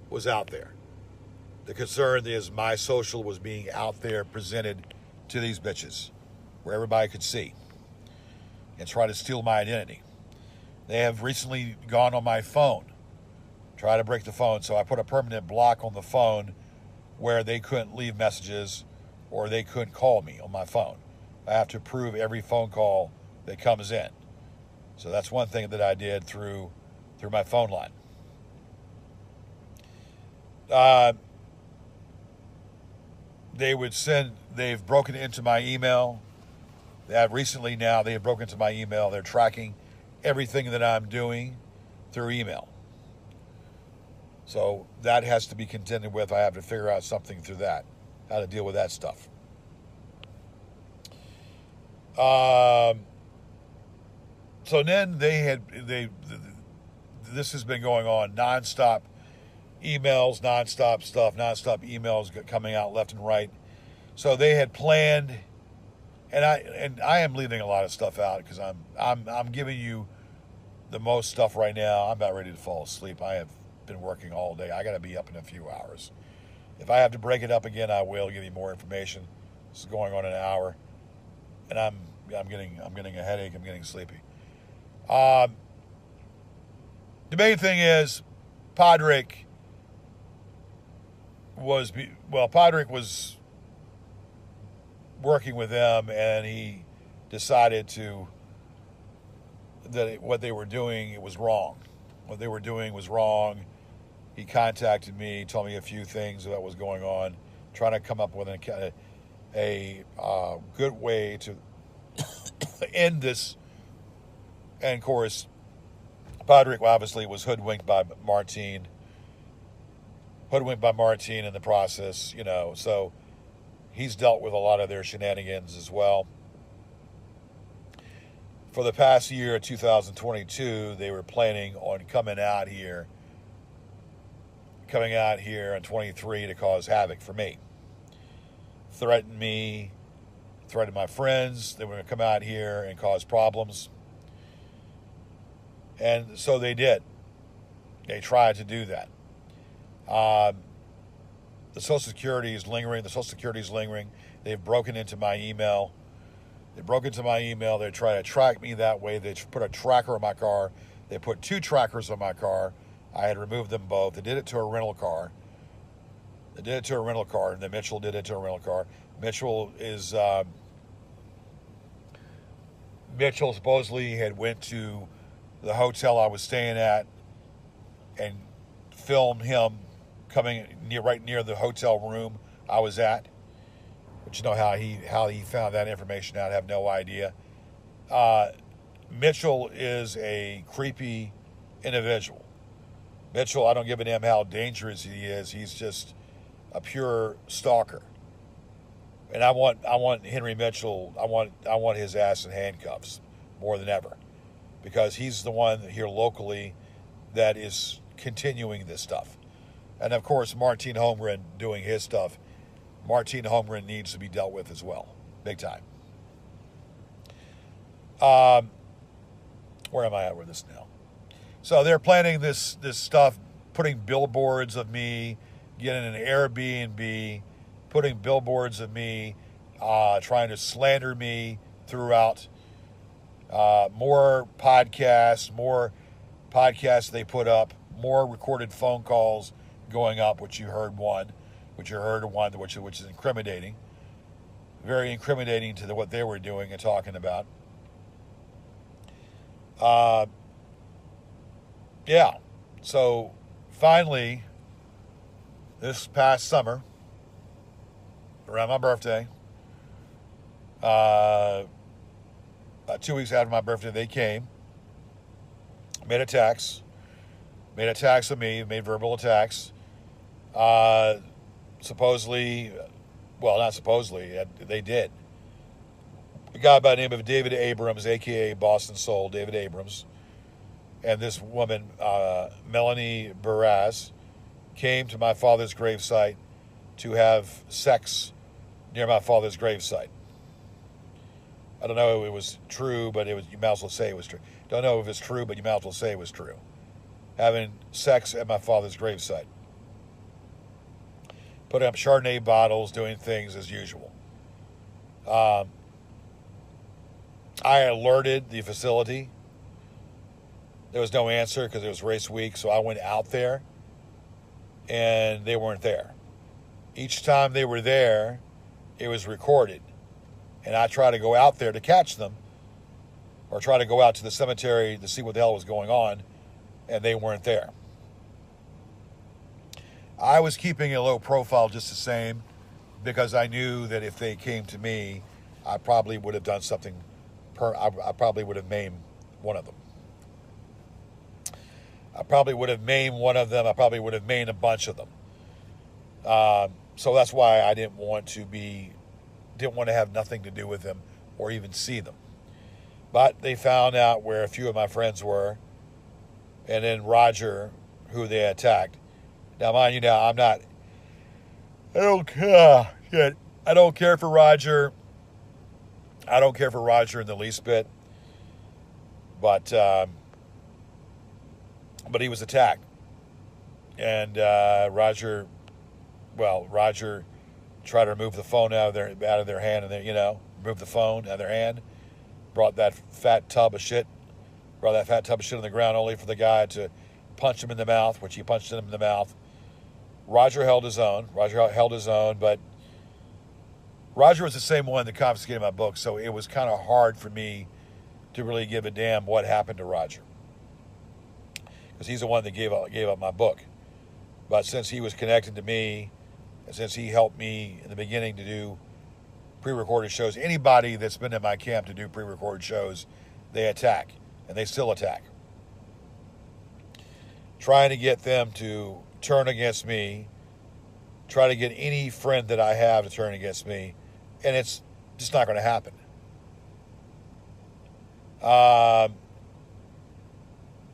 was out there. The concern is my social was being out there presented to these bitches where everybody could see and try to steal my identity. They have recently gone on my phone, try to break the phone. So I put a permanent block on the phone where they couldn't leave messages or they couldn't call me on my phone. I have to approve every phone call that comes in. So that's one thing that I did through my phone line. They've broken into my email. They have broken into my email. They're tracking everything that I'm doing through email. So that has to be contended with. I have to figure out something through that, how to deal with that stuff. So then this has been going on nonstop. Emails, nonstop stuff, nonstop emails coming out left and right. So they had planned, and I am leaving a lot of stuff out because I'm giving you the most stuff right now. I'm about ready to fall asleep. I have been working all day. I got to be up in a few hours. If I have to break it up again, I will give you more information. This is going on an hour, and I'm getting a headache. I'm getting sleepy. The main thing is, Podrick was working with them, and he decided that what they were doing was wrong. What they were doing was wrong. He contacted me, told me a few things about what was going on, trying to come up with a good way to end this. And of course, Podrick obviously was hoodwinked by Martine in the process, so he's dealt with a lot of their shenanigans as well. For the past year, 2022, they were planning on coming out here in 23 to cause havoc for me. Threatened me, threatened my friends. They were going to come out here and cause problems. And so they did. They tried to do that. The Social Security is lingering. They've broken into my email. They try to track me that way. They put a tracker on my car. They put 2 trackers on my car. I had removed them both. They did it to a rental car. And then Mitchell did it to a rental car. Mitchell supposedly had went to the hotel I was staying at and filmed him coming right near the hotel room I was at. But you know how he found that information out, I have no idea. Mitchell is a creepy individual. Mitchell, I don't give a damn how dangerous he is. He's just a pure stalker. And I want Henry Mitchell, I want his ass in handcuffs more than ever. Because he's the one here locally that is continuing this stuff. And of course, Martine Holmgren doing his stuff. Martine Holmgren needs to be dealt with as well. Big time. Where am I at with this now? So they're planning this stuff, putting billboards of me, getting an Airbnb, putting billboards of me, trying to slander me throughout. More podcasts they put up, more recorded phone calls going up, which you heard one, which is incriminating, very incriminating to what they were doing and talking about. So finally, this past summer, around my birthday, about 2 weeks after my birthday, they came, made attacks on me, made verbal attacks. Not supposedly, they did. A guy by the name of David Abrams, a.k.a. Boston Soul, David Abrams, and this woman, Melanie Barras, came to my father's gravesite to have sex near my father's gravesite. I don't know if it was true, but you might as well say it was true. Don't know if it's true, but you might as well say it was true. Having sex at my father's gravesite. Putting up Chardonnay bottles, doing things as usual. I alerted the facility. There was no answer because it was race week, so I went out there, and they weren't there. each time they were there, it was recorded. And I tried to go out there to catch them, or try to go out to the cemetery to see what the hell was going on, and they weren't there. I was keeping a low profile just the same, because I knew that if they came to me, I probably would have done something. I probably would have maimed one of them. I probably would have maimed one of them. I probably would have maimed a bunch of them. So that's why I didn't want to have nothing to do with them or even see them. But they found out where a few of my friends were, and then Roger, who they attacked. Now, mind you, I don't care for Roger. I don't care for Roger in the least bit. But he was attacked. And Roger tried to remove the phone out of their hand, and remove the phone out of their hand. Brought that fat tub of shit on the ground, only for the guy to punch him in the mouth, which he punched him in the mouth. Roger held his own, but Roger was the same one that confiscated my book, so it was kind of hard for me to really give a damn what happened to Roger, because he's the one that gave up my book. But since he was connected to me, and since he helped me in the beginning to do pre-recorded shows, anybody that's been in my camp to do pre-recorded shows, they attack, and they still attack. Trying to get them to turn against me, try to get any friend that I have to turn against me, and it's just not going to happen.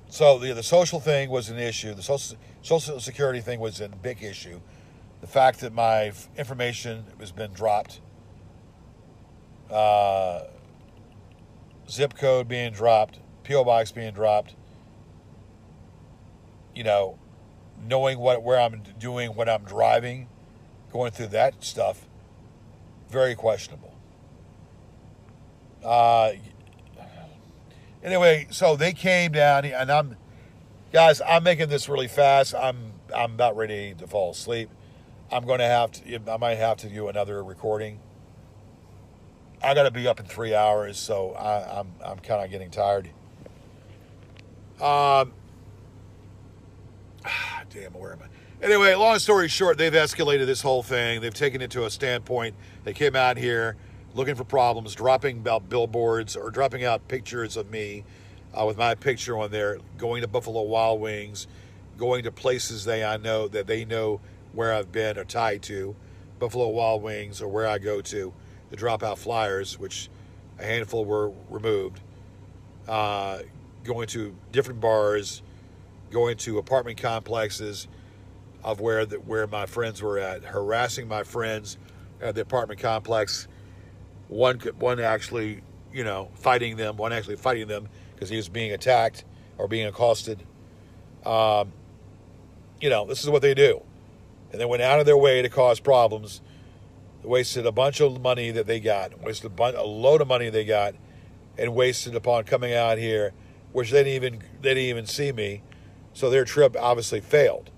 So the social thing was an issue. The social security thing was a big issue. The fact that my information has been dropped, zip code being dropped, P.O. box being dropped, knowing where I'm doing, what I'm driving, going through that stuff, very questionable. Anyway, so they came down, and I'm making this really fast. I'm about ready to fall asleep. I might have to do another recording. I got to be up in 3 hours, so I'm kind of getting tired. Damn, where am I? Anyway, long story short, they've escalated this whole thing. They've taken it to a standpoint. They came out here looking for problems, dropping out billboards or dropping out pictures of me with my picture on there, going to Buffalo Wild Wings, going to places they know where I've been or tied to, Buffalo Wild Wings, or where I go to drop out flyers, which a handful were removed, going to different bars, going to apartment complexes of where my friends were at, harassing my friends at the apartment complex. One actually, fighting them because he was being attacked or being accosted. This is what they do. And they went out of their way to cause problems. They wasted a bunch of money that they got, wasted a load of money they got, and wasted upon coming out here, which they didn't even see me. So their trip obviously failed.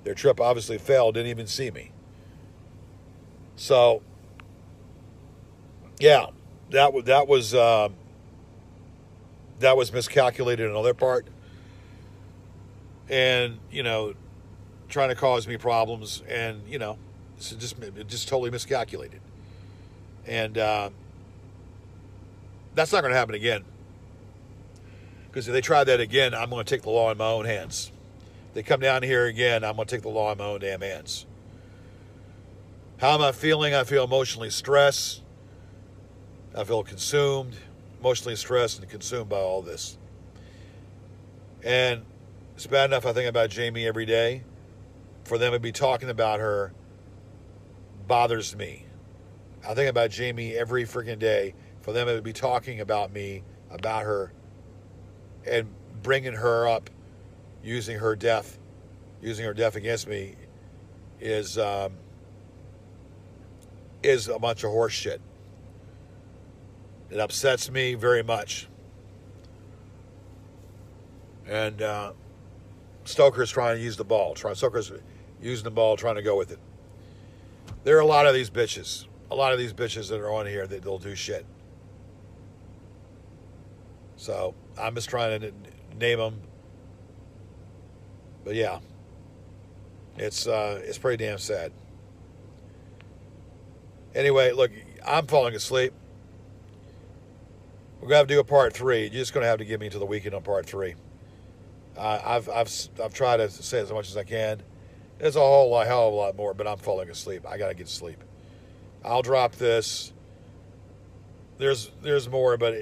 Didn't even see me. So, yeah, that was miscalculated on their part, and trying to cause me problems, and it's just totally miscalculated, and that's not going to happen again. Because if they try that again, I'm going to take the law in my own hands. If they come down here again, I'm going to take the law in my own damn hands. How am I feeling? I feel emotionally stressed. I feel consumed, emotionally stressed and consumed by all this. And it's bad enough I think about Jamie every day. For them to be talking about her bothers me. I think about Jamie every freaking day. For them to be talking about me, about her, and bringing her up, using her death against me, is a bunch of horse shit. It upsets me very much. And Stoker's trying to use the ball. Stoker's using the ball, trying to go with it. There are a lot of these bitches. A lot of these bitches that are on here that they'll do shit. So I'm just trying to name them. But yeah, it's pretty damn sad. Anyway, look, I'm falling asleep. We're gonna have to do a part 3. You're just gonna have to give me to the weekend on part 3. I've tried to say as much as I can. There's a hell of a lot more, but I'm falling asleep. I gotta get to sleep. I'll drop this. There's more, but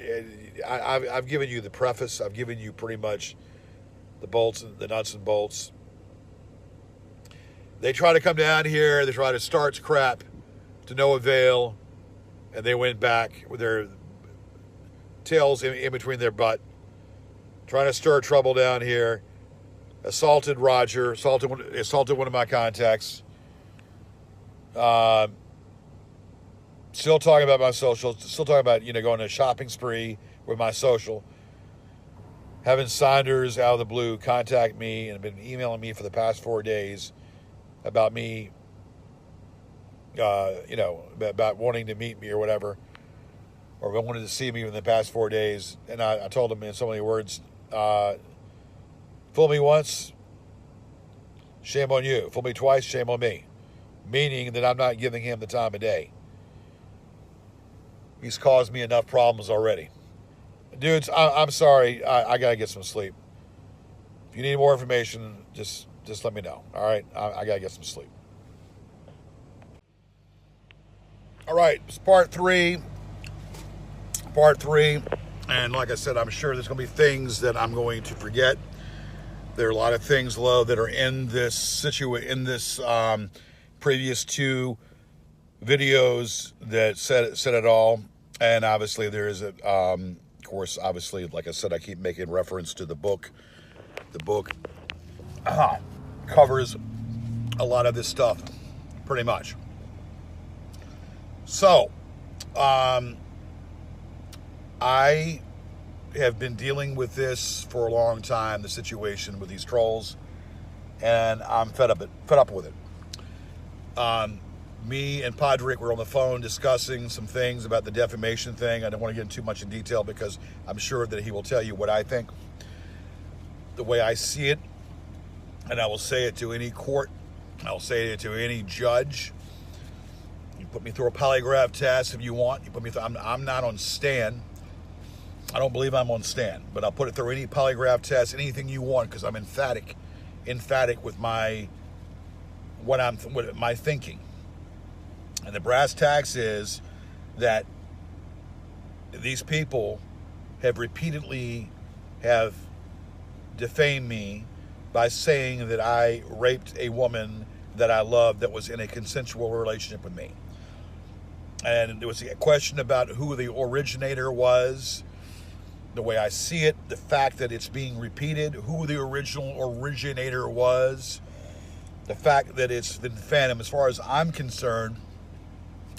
I've given you the preface. I've given you pretty much the bolts and the nuts and bolts. They try to come down here. They try to start crap to no avail, and they went back with their tails in between their butt, trying to stir trouble down here. Assaulted Roger. Assaulted one of my contacts. Still talking about my social. Still talking about, going on a shopping spree with my social. Having Saunders out of the blue contact me and been emailing me for the past 4 days about me, about wanting to meet me or whatever, or wanted to see me in the past 4 days. And I told him in so many words, fool me once, shame on you. Fool me twice, shame on me. Meaning that I'm not giving him the time of day. He's caused me enough problems already. Dudes, I'm sorry. I got to get some sleep. If you need more information, just let me know. All right? I got to get some sleep. All right. It's part 3. Part 3. And like I said, I'm sure there's going to be things that I'm going to forget. There are a lot of things, Lo, that are in this previous 2 videos that said it all. And obviously there is of course, obviously, like I said, I keep making reference to the book. The book covers a lot of this stuff, pretty much. So, I have been dealing with this for a long time, the situation with these trolls, and I'm fed up with it. Me and Podrick were on the phone discussing some things about the defamation thing. I don't want to get into too much in detail because I'm sure that he will tell you what I think, the way I see it, and I will say it to any court. I'll say it to any judge. You put me through a polygraph test if you want. You put me through. I'm not on stand. I don't believe I'm on stand, but I'll put it through any polygraph test, anything you want, because I'm emphatic with my thinking. And the brass tacks is that these people have repeatedly defamed me by saying that I raped a woman that I loved that was in a consensual relationship with me. And there was a question about who the originator was. The way I see it, the fact that it's being repeated, who the original originator was, the fact that it's been phantom. As far as I'm concerned,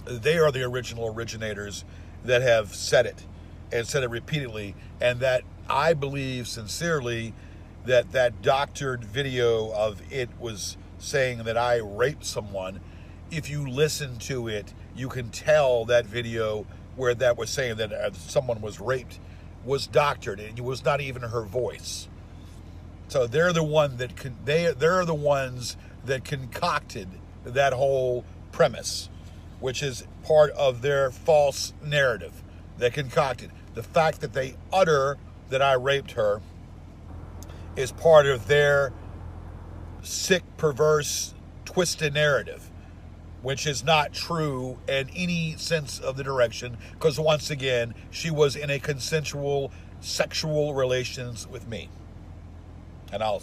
they are the original originators that have said it and said it repeatedly, and that I believe sincerely that doctored video of it was saying that I raped someone. If you listen to it, you can tell that video where that was saying that someone was raped was doctored, and it was not even her voice. So they're the ones that concocted that whole premise, which is part of their false narrative. They concocted. The fact that they utter that I raped her is part of their sick, perverse, twisted narrative, which is not true in any sense of the direction, because once again, she was in a consensual sexual relations with me. And I'll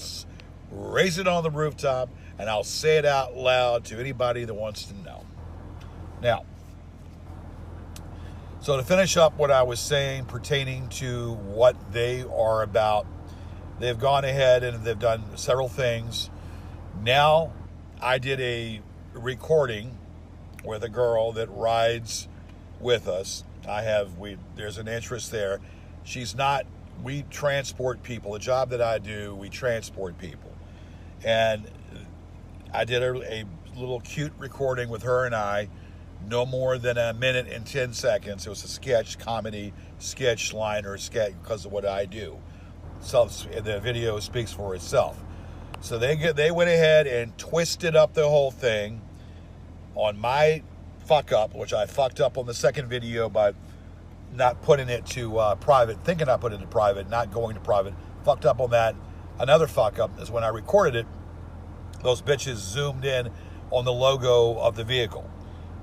raise it on the rooftop, and I'll say it out loud to anybody that wants to know. Now, so to finish up what I was saying pertaining to what they are about, they've gone ahead and they've done several things. Now, I did a recording with a girl that rides with us. There's an interest there. We transport people. The job that I do, we transport people. And I did a little cute recording with her and I, no more than a minute and 10 seconds. It was a sketch, comedy, sketch, liner, sketch, because of what I do. So the video speaks for itself. So they went ahead and twisted up the whole thing on my fuck up, which I fucked up on the second video by not putting it to private, thinking I put it to private, not going to private. Fucked up on that. Another fuck up is when I recorded it, those bitches zoomed in on the logo of the vehicle.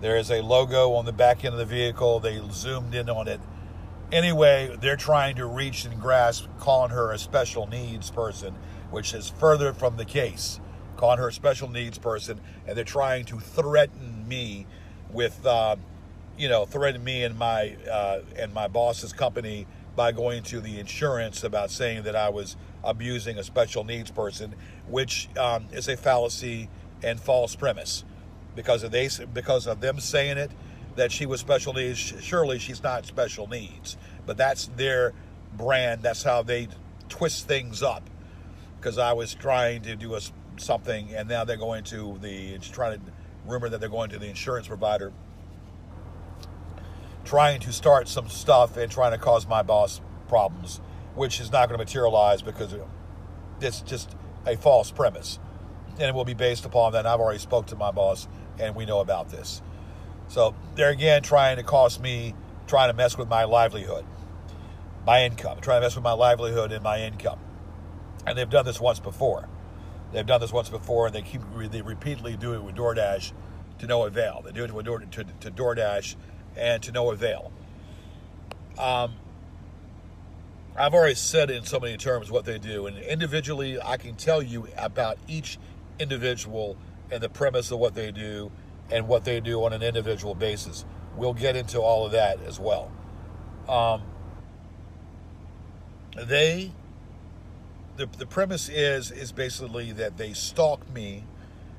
There is a logo on the back end of the vehicle. They zoomed in on it. Anyway, they're trying to reach and grasp, calling her a special needs person, which is further from the case. Calling her a special needs person, and they're trying to threaten me with, threaten me and my boss's company by going to the insurance about saying that I was abusing a special needs person, which is a fallacy and false premise. Because of them saying it, that she was special needs, surely she's not special needs. But that's their brand. That's how they twist things up. Because I was trying to do something, and now they're going to rumor that they're going to the insurance provider, trying to start some stuff and trying to cause my boss problems, which is not going to materialize because it's just a false premise. And it will be based upon that. And I've already spoke to my boss, and we know about this. So they're again trying to mess with my livelihood, my income, trying to mess with my livelihood and my income. And they've done this once before. And they repeatedly do it with DoorDash to no avail. They do it with to DoorDash and to no avail. I've already said in so many terms what they do, and individually I can tell you about each individual and the premise of what they do and what they do on an individual basis. We'll get into all of that as well. The premise is basically that they stalk me.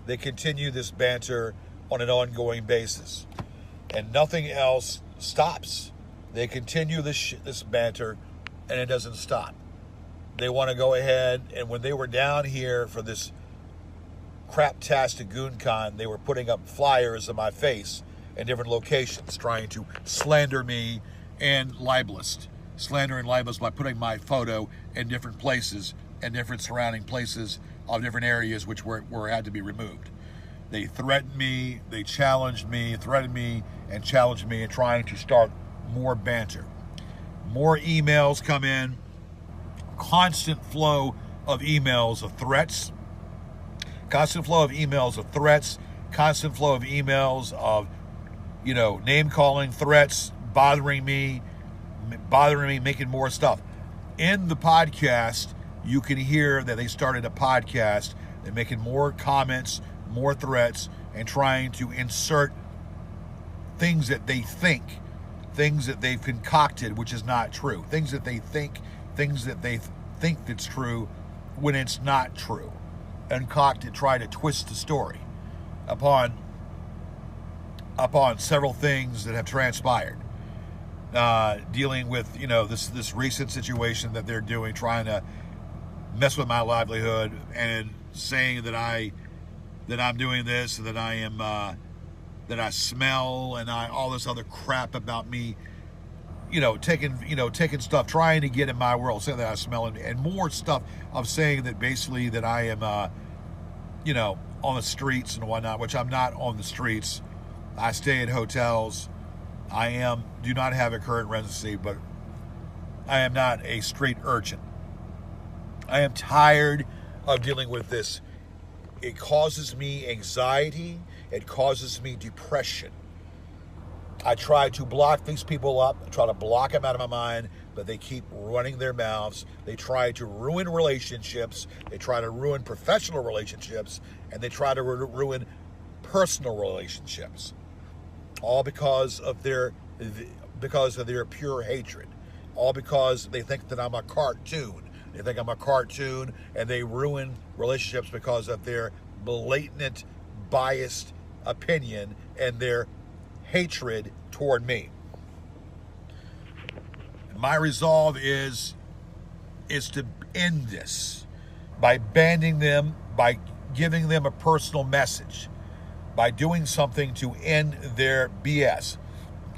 They continue this banter on an ongoing basis, and nothing else stops. They continue this banter, and it doesn't stop. They want to go ahead, and when they were down here for this craptastic GoonCon, they were putting up flyers of my face in different locations, trying to slander me and libelous. Slander and libelous by putting my photo in different places and different surrounding places of different areas which had to be removed. They threatened me, they challenged me, threatened me, and challenged me, and trying to start more banter. More emails come in, constant flow of emails of threats, constant flow of emails of, name calling, threats, bothering me, making more stuff. In the podcast, you can hear that they started a podcast. They're making more comments, more threats, and trying to insert things that they think, things that they've concocted, which is not true. Things that they think that's true when it's not true. Concocted, try to twist the story upon several things that have transpired. Dealing with, this recent situation that they're doing, trying to mess with my livelihood and saying that I'm doing this, that I am, that I smell, and all this other crap about me, taking stuff, trying to get in my world, saying that I smell, and more stuff of saying that basically that I am, on the streets and whatnot, which I'm not on the streets. I stay at hotels. Do not have a current residency, but I am not a street urchin. I am tired of dealing with this. It causes me anxiety. It causes me depression. I try to block these people up. I try to block them out of my mind, but they keep running their mouths. They try to ruin relationships. They try to ruin professional relationships, and they try to ruin personal relationships. All because of their pure hatred. All because they think that I'm a cartoon. They think I'm a cartoon, and they ruin relationships because of their blatant, biased opinion and their hatred toward me. My resolve is to end this by banning them, by giving them a personal message. by doing something to end their BS.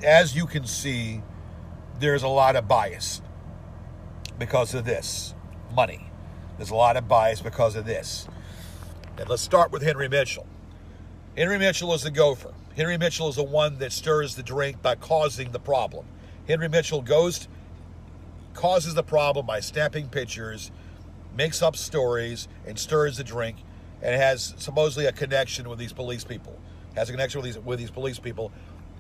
As you can see, there's a lot of bias because of this money. There's a lot of bias because of this. And let's start with Henry Mitchell. Henry Mitchell is the gopher. Henry Mitchell is the one that stirs the drink by causing the problem. Henry Mitchell causes the problem by snapping pictures, makes up stories, and stirs the drink, and has supposedly a connection with these police people. Has a connection with these police people,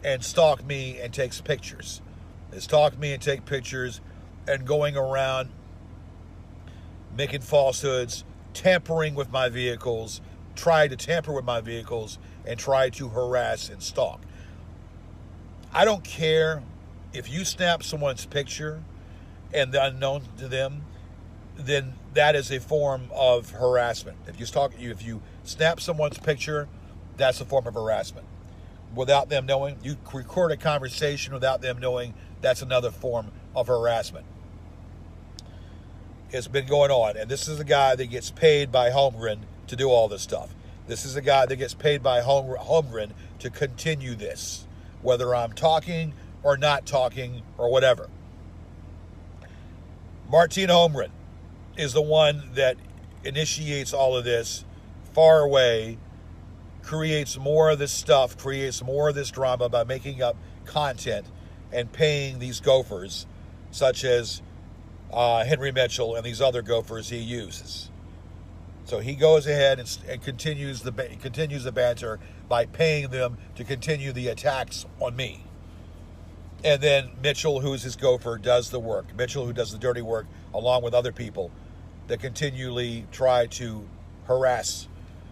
and stalk me and takes pictures. They stalk me and take pictures, and going around making falsehoods, tampering with my vehicles, try to tamper with my vehicles, and try to harass and stalk. I don't care if you snap someone's picture and the unknown to them, then that is a form of harassment. If you snap someone's picture, that's a form of harassment. Without them knowing, you record a conversation without them knowing, that's another form of harassment. It's been going on, and this is a guy that gets paid by Holmgren to do all this stuff. This is a guy that gets paid by Holmgren to continue this, whether I'm talking or not talking or whatever. Martin Holmgren is the one that initiates all of this far away, creates more of this stuff, creates more of this drama by making up content and paying these gophers, such as Henry Mitchell and these other gophers he uses. So he goes ahead and continues the banter by paying them to continue the attacks on me. And then Mitchell, who's his gopher, does the work. Mitchell, who does the dirty work, along with other people that continually try to harass,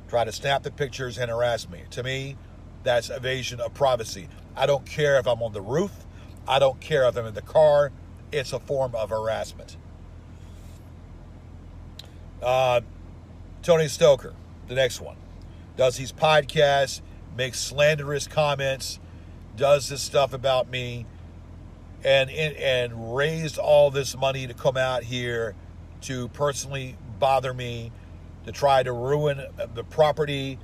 try to snap the pictures and harass me. To me, that's evasion of privacy. I don't care if I'm on the roof. I don't care if I'm in the car. It's a form of harassment. Tony Stoker, the next one, does these podcasts, makes slanderous comments, does this stuff about me, and raised all this money to come out here to personally bother me, to try to ruin the property,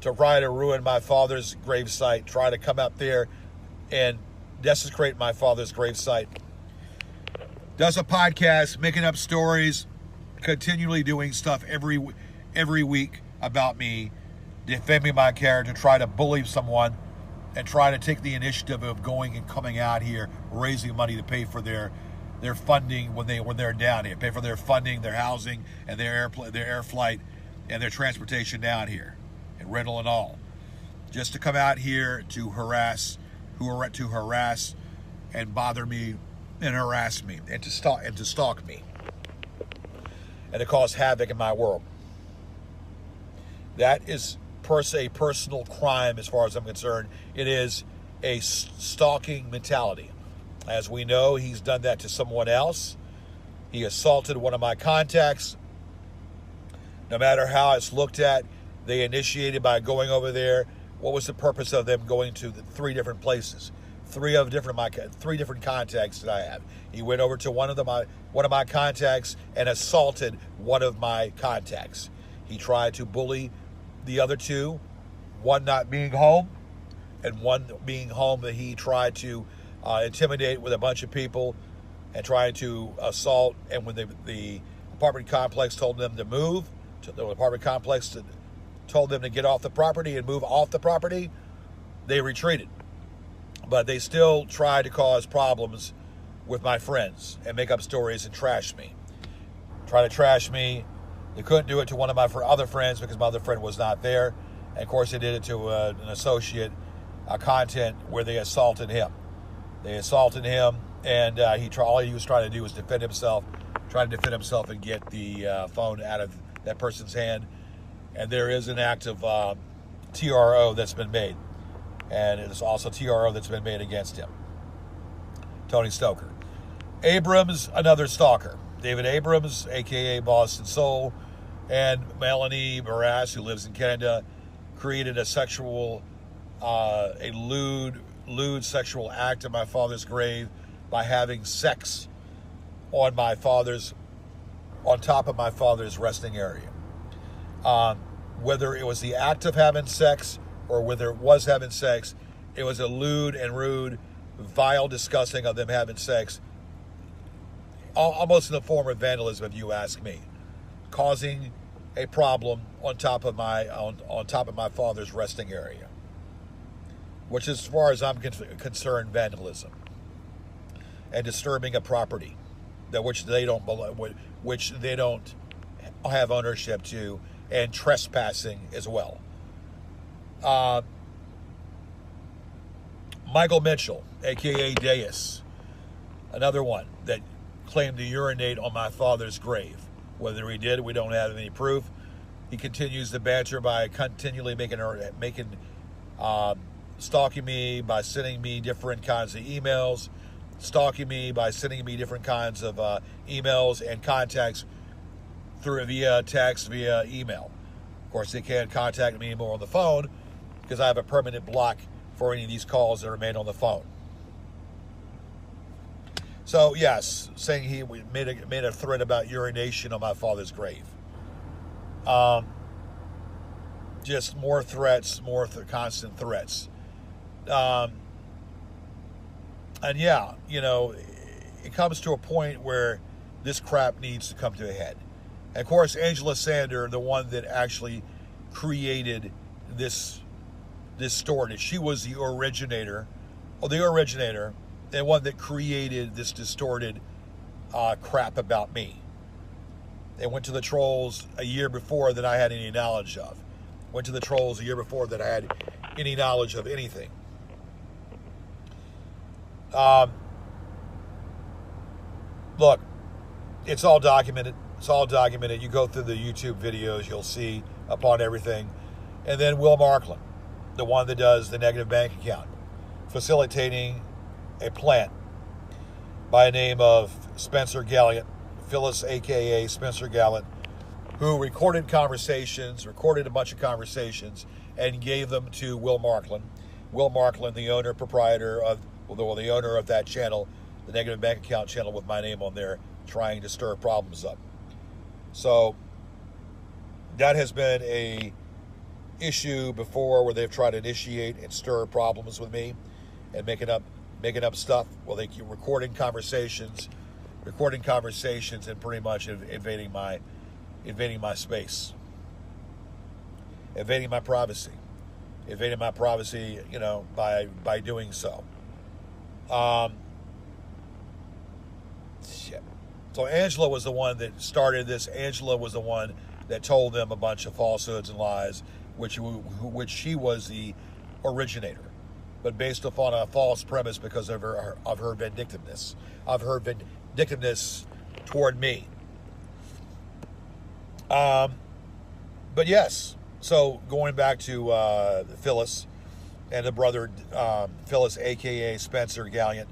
to try to ruin my father's gravesite, try to come up there and desecrate my father's gravesite. Does a podcast, making up stories, continually doing stuff every week about me, defaming my character, try to bully someone, and try to take the initiative of going and coming out here, raising money to pay for their funding when they're down here, pay for their funding, their housing, and their air flight, and their transportation down here, and rental and all, just to come out here to harass and bother me and harass me and to stalk me and to cause havoc in my world. That is per se personal crime as far as I'm concerned. It is a stalking mentality. As we know, he's done that to someone else. He assaulted one of my contacts. No matter how it's looked at, they initiated by going over there. What was the purpose of them going to the 3 different places? 3 different contacts that I have. He went over to one of my contacts and assaulted one of my contacts. He tried to bully the other 2, one not being home, and one being home that he tried to intimidate with a bunch of people and trying to assault. And when the apartment complex told them to move, the apartment complex told them to get off the property and move off the property, they retreated. But they still tried to cause problems with my friends and make up stories and trash me. Try to trash me. They couldn't do it to one of my other friends because my other friend was not there. And of course, they did it to an associate, content where they assaulted him. They assaulted him, and all he was trying to do was defend himself, and get the phone out of that person's hand. And there is an act of TRO that's been made. And it is also TRO that's been made against him. Tony Stoker. Abrams, another stalker. David Abrams, a.k.a. Boston Soul, and Melanie Barras, who lives in Canada, created a lewd sexual act at my father's grave by having sex on top of my father's resting area. Whether it was the act of having sex or whether it was having sex, it was a lewd and rude, vile discussing of them having sex, almost in the form of vandalism, if you ask me, causing a problem on top of my father's resting area, which is, as far as I'm concerned, vandalism and disturbing a property that which they don't have ownership to, and trespassing as well. Michael Mitchell, aka Deus, another one that claimed to urinate on my father's grave. Whether he did, we don't have any proof. He continues the banter by continually stalking me by sending me different kinds of emails, stalking me by sending me different kinds of emails and contacts via text, via email. Of course, they can't contact me anymore on the phone because I have a permanent block for any of these calls that are made on the phone. So yes, saying he made a threat about urination on my father's grave. Just more threats, constant threats. And yeah, it comes to a point where this crap needs to come to a head. And of course, Angela Sander, the one that actually created this story, she was the originator, and one that created this distorted crap about me. It went to the trolls a year before that I had any knowledge of. Went to the trolls a year before that I had any knowledge of anything. Look, it's all documented. It's all documented. You go through the YouTube videos, you'll see upon everything. And then Will Markland, the one that does the negative bank account, facilitating a plant by the name of Spencer Gallant, Phyllis, a.k.a. Spencer Gallant, who recorded a bunch of conversations, and gave them to Will Markland. Will Markland, the owner of that channel, the negative bank account channel with my name on there, trying to stir problems up. So that has been a issue before, where they've tried to initiate and stir problems with me and making up stuff. Well, they keep recording conversations and pretty much invading my space, invading my privacy, by doing so. Shit. So Angela was the one that started this. Angela was the one that told them a bunch of falsehoods and lies, which she was the originator, but based upon a false premise because of her vindictiveness, toward me. But yes, so going back to Phyllis and the brother Phyllis, aka Spencer Gallant,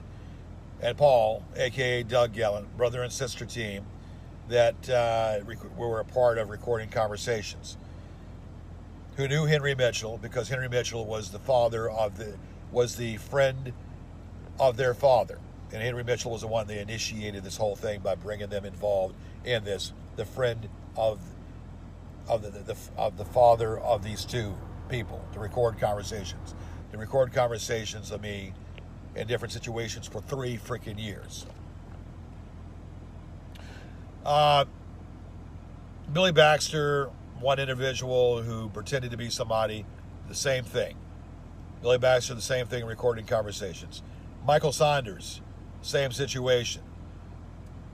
and Paul, aka Doug Gallant, brother and sister team that were a part of recording conversations, who knew Henry Mitchell because Henry Mitchell was the friend of their father, and Henry Mitchell was the one that initiated this whole thing by bringing them involved in this. The friend of the father of these two people to record conversations of me in different situations for 3 freaking years. Billy Baxter, one individual who pretended to be somebody, the same thing. Billy Baxter, the same thing, recording conversations. Michael Saunders, same situation.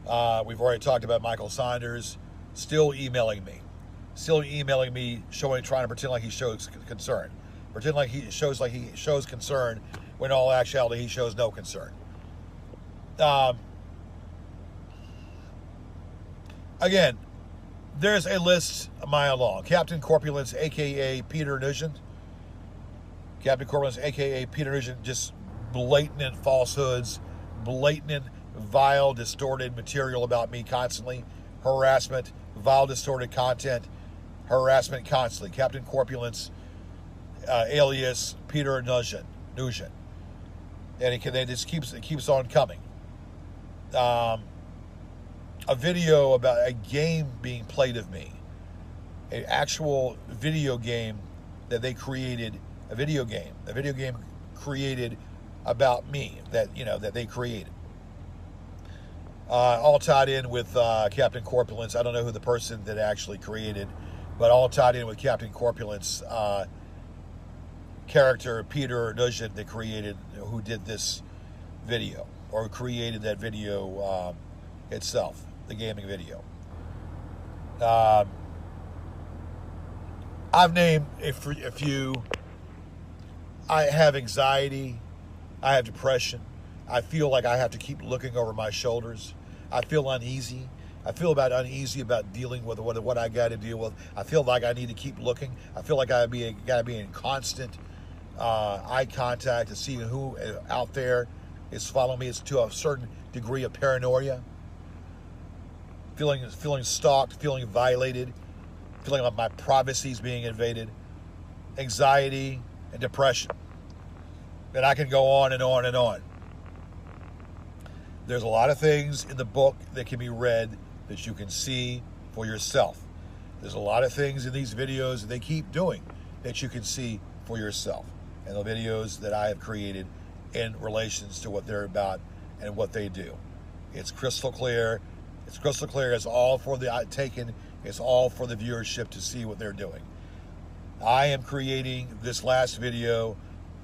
We've already talked about Michael Saunders, still emailing me, trying to pretend like he shows concern. Pretend like he shows concern when in all actuality he shows no concern. Again, there's a list a mile long. Captain Corpulence, a.k.a. Peter Nugent. Just blatant falsehoods, blatant, vile, distorted material about me constantly. Harassment, vile, distorted content, harassment constantly. Captain Corpulence, alias Peter Nugent. And it just keeps on coming. A video about a game being played of me, an actual video game that they created a video game created about me that they created. All tied in with Captain Corpulence. I don't know who the person that actually created, but all tied in with Captain Corpulence character, Peter Nugent, that created, who did this video, or created that video itself, the gaming video. I've named a few. I have anxiety. I have depression. I feel like I have to keep looking over my shoulders. I feel uneasy. I feel uneasy about dealing with what I got to deal with. I feel like I need to keep looking. I feel like I got to be in constant eye contact to see who out there is following me. It's to a certain degree of paranoia. Feeling stalked, feeling violated, feeling like my privacy is being invaded, anxiety, and depression. And I can go on and on and on. There's a lot of things in the book that can be read that you can see for yourself. There's a lot of things in these videos that they keep doing that you can see for yourself. And the videos that I have created in relations to what they're about and what they do. It's crystal clear. It's crystal clear. It's all for the taken. It's all for the viewership to see what they're doing. I am creating this last video.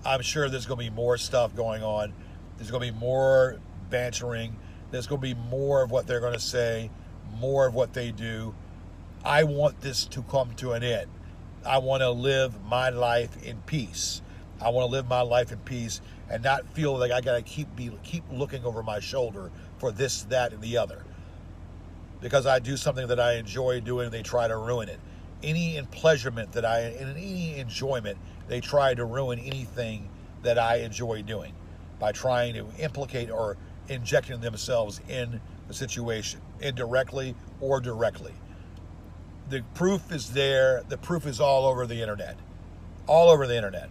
I'm sure there's going to be more stuff going on. There's going to be more bantering. There's going to be more of what they're going to say, more of what they do. I want this to come to an end. I want to live my life in peace. I want to live my life in peace and not feel like I got to keep looking over my shoulder for this, that, and the other. Because I do something that I enjoy doing, they try to ruin it. Any pleasurement any enjoyment, they try to ruin anything that I enjoy doing by trying to implicate or injecting themselves in the situation, indirectly or directly. The proof is there. The proof is all over the internet. All over the internet.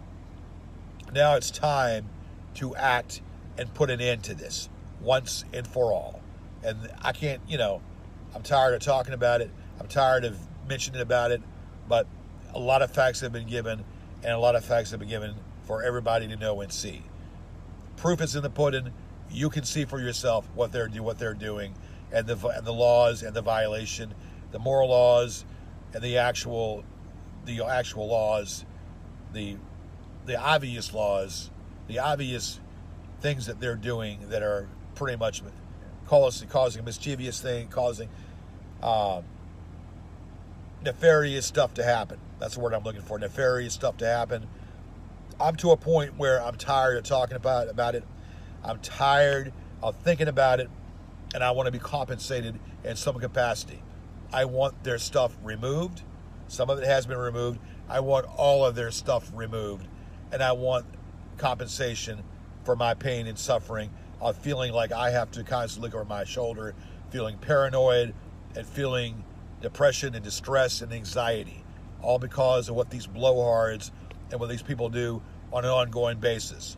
Now it's time to act and put an end to this once and for all. And I can't, I'm tired of talking about it. I'm tired of mentioning about it. But a lot of facts have been given, and a lot of facts have been given for everybody to know and see. Proof is in the pudding. You can see for yourself what they're doing, and the laws and the violation, the moral laws, and the actual laws, the obvious laws, the obvious things that they're doing that are pretty much causing mischievous things, causing nefarious stuff to happen. That's the word I'm looking for. Nefarious stuff to happen. I'm to a point where I'm tired of talking about it. I'm tired of thinking about it, and I want to be compensated in some capacity. I want their stuff removed. Some of it has been removed. I want all of their stuff removed, and I want compensation for my pain and suffering of feeling like I have to constantly look over my shoulder, feeling paranoid, and feeling depression and distress and anxiety, all because of what these blowhards and what these people do on an ongoing basis.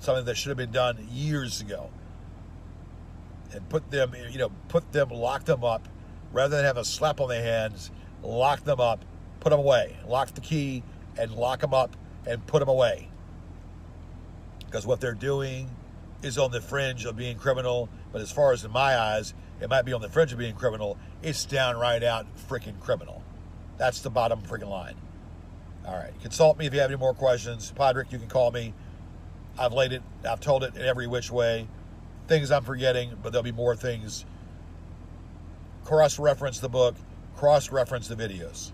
Something that should have been done years ago. And lock them up, rather than have a slap on their hands, lock them up, put them away, lock the key and lock them up and put them away. Because what they're doing is on the fringe of being criminal, but as far as in my eyes, it might be on the fringe of being criminal. It's downright out freaking criminal. That's the bottom freaking line. All right. Consult me if you have any more questions. Podrick, you can call me. I've told it in every which way. Things I'm forgetting, but there'll be more things. Cross-reference the book. Cross-reference the videos.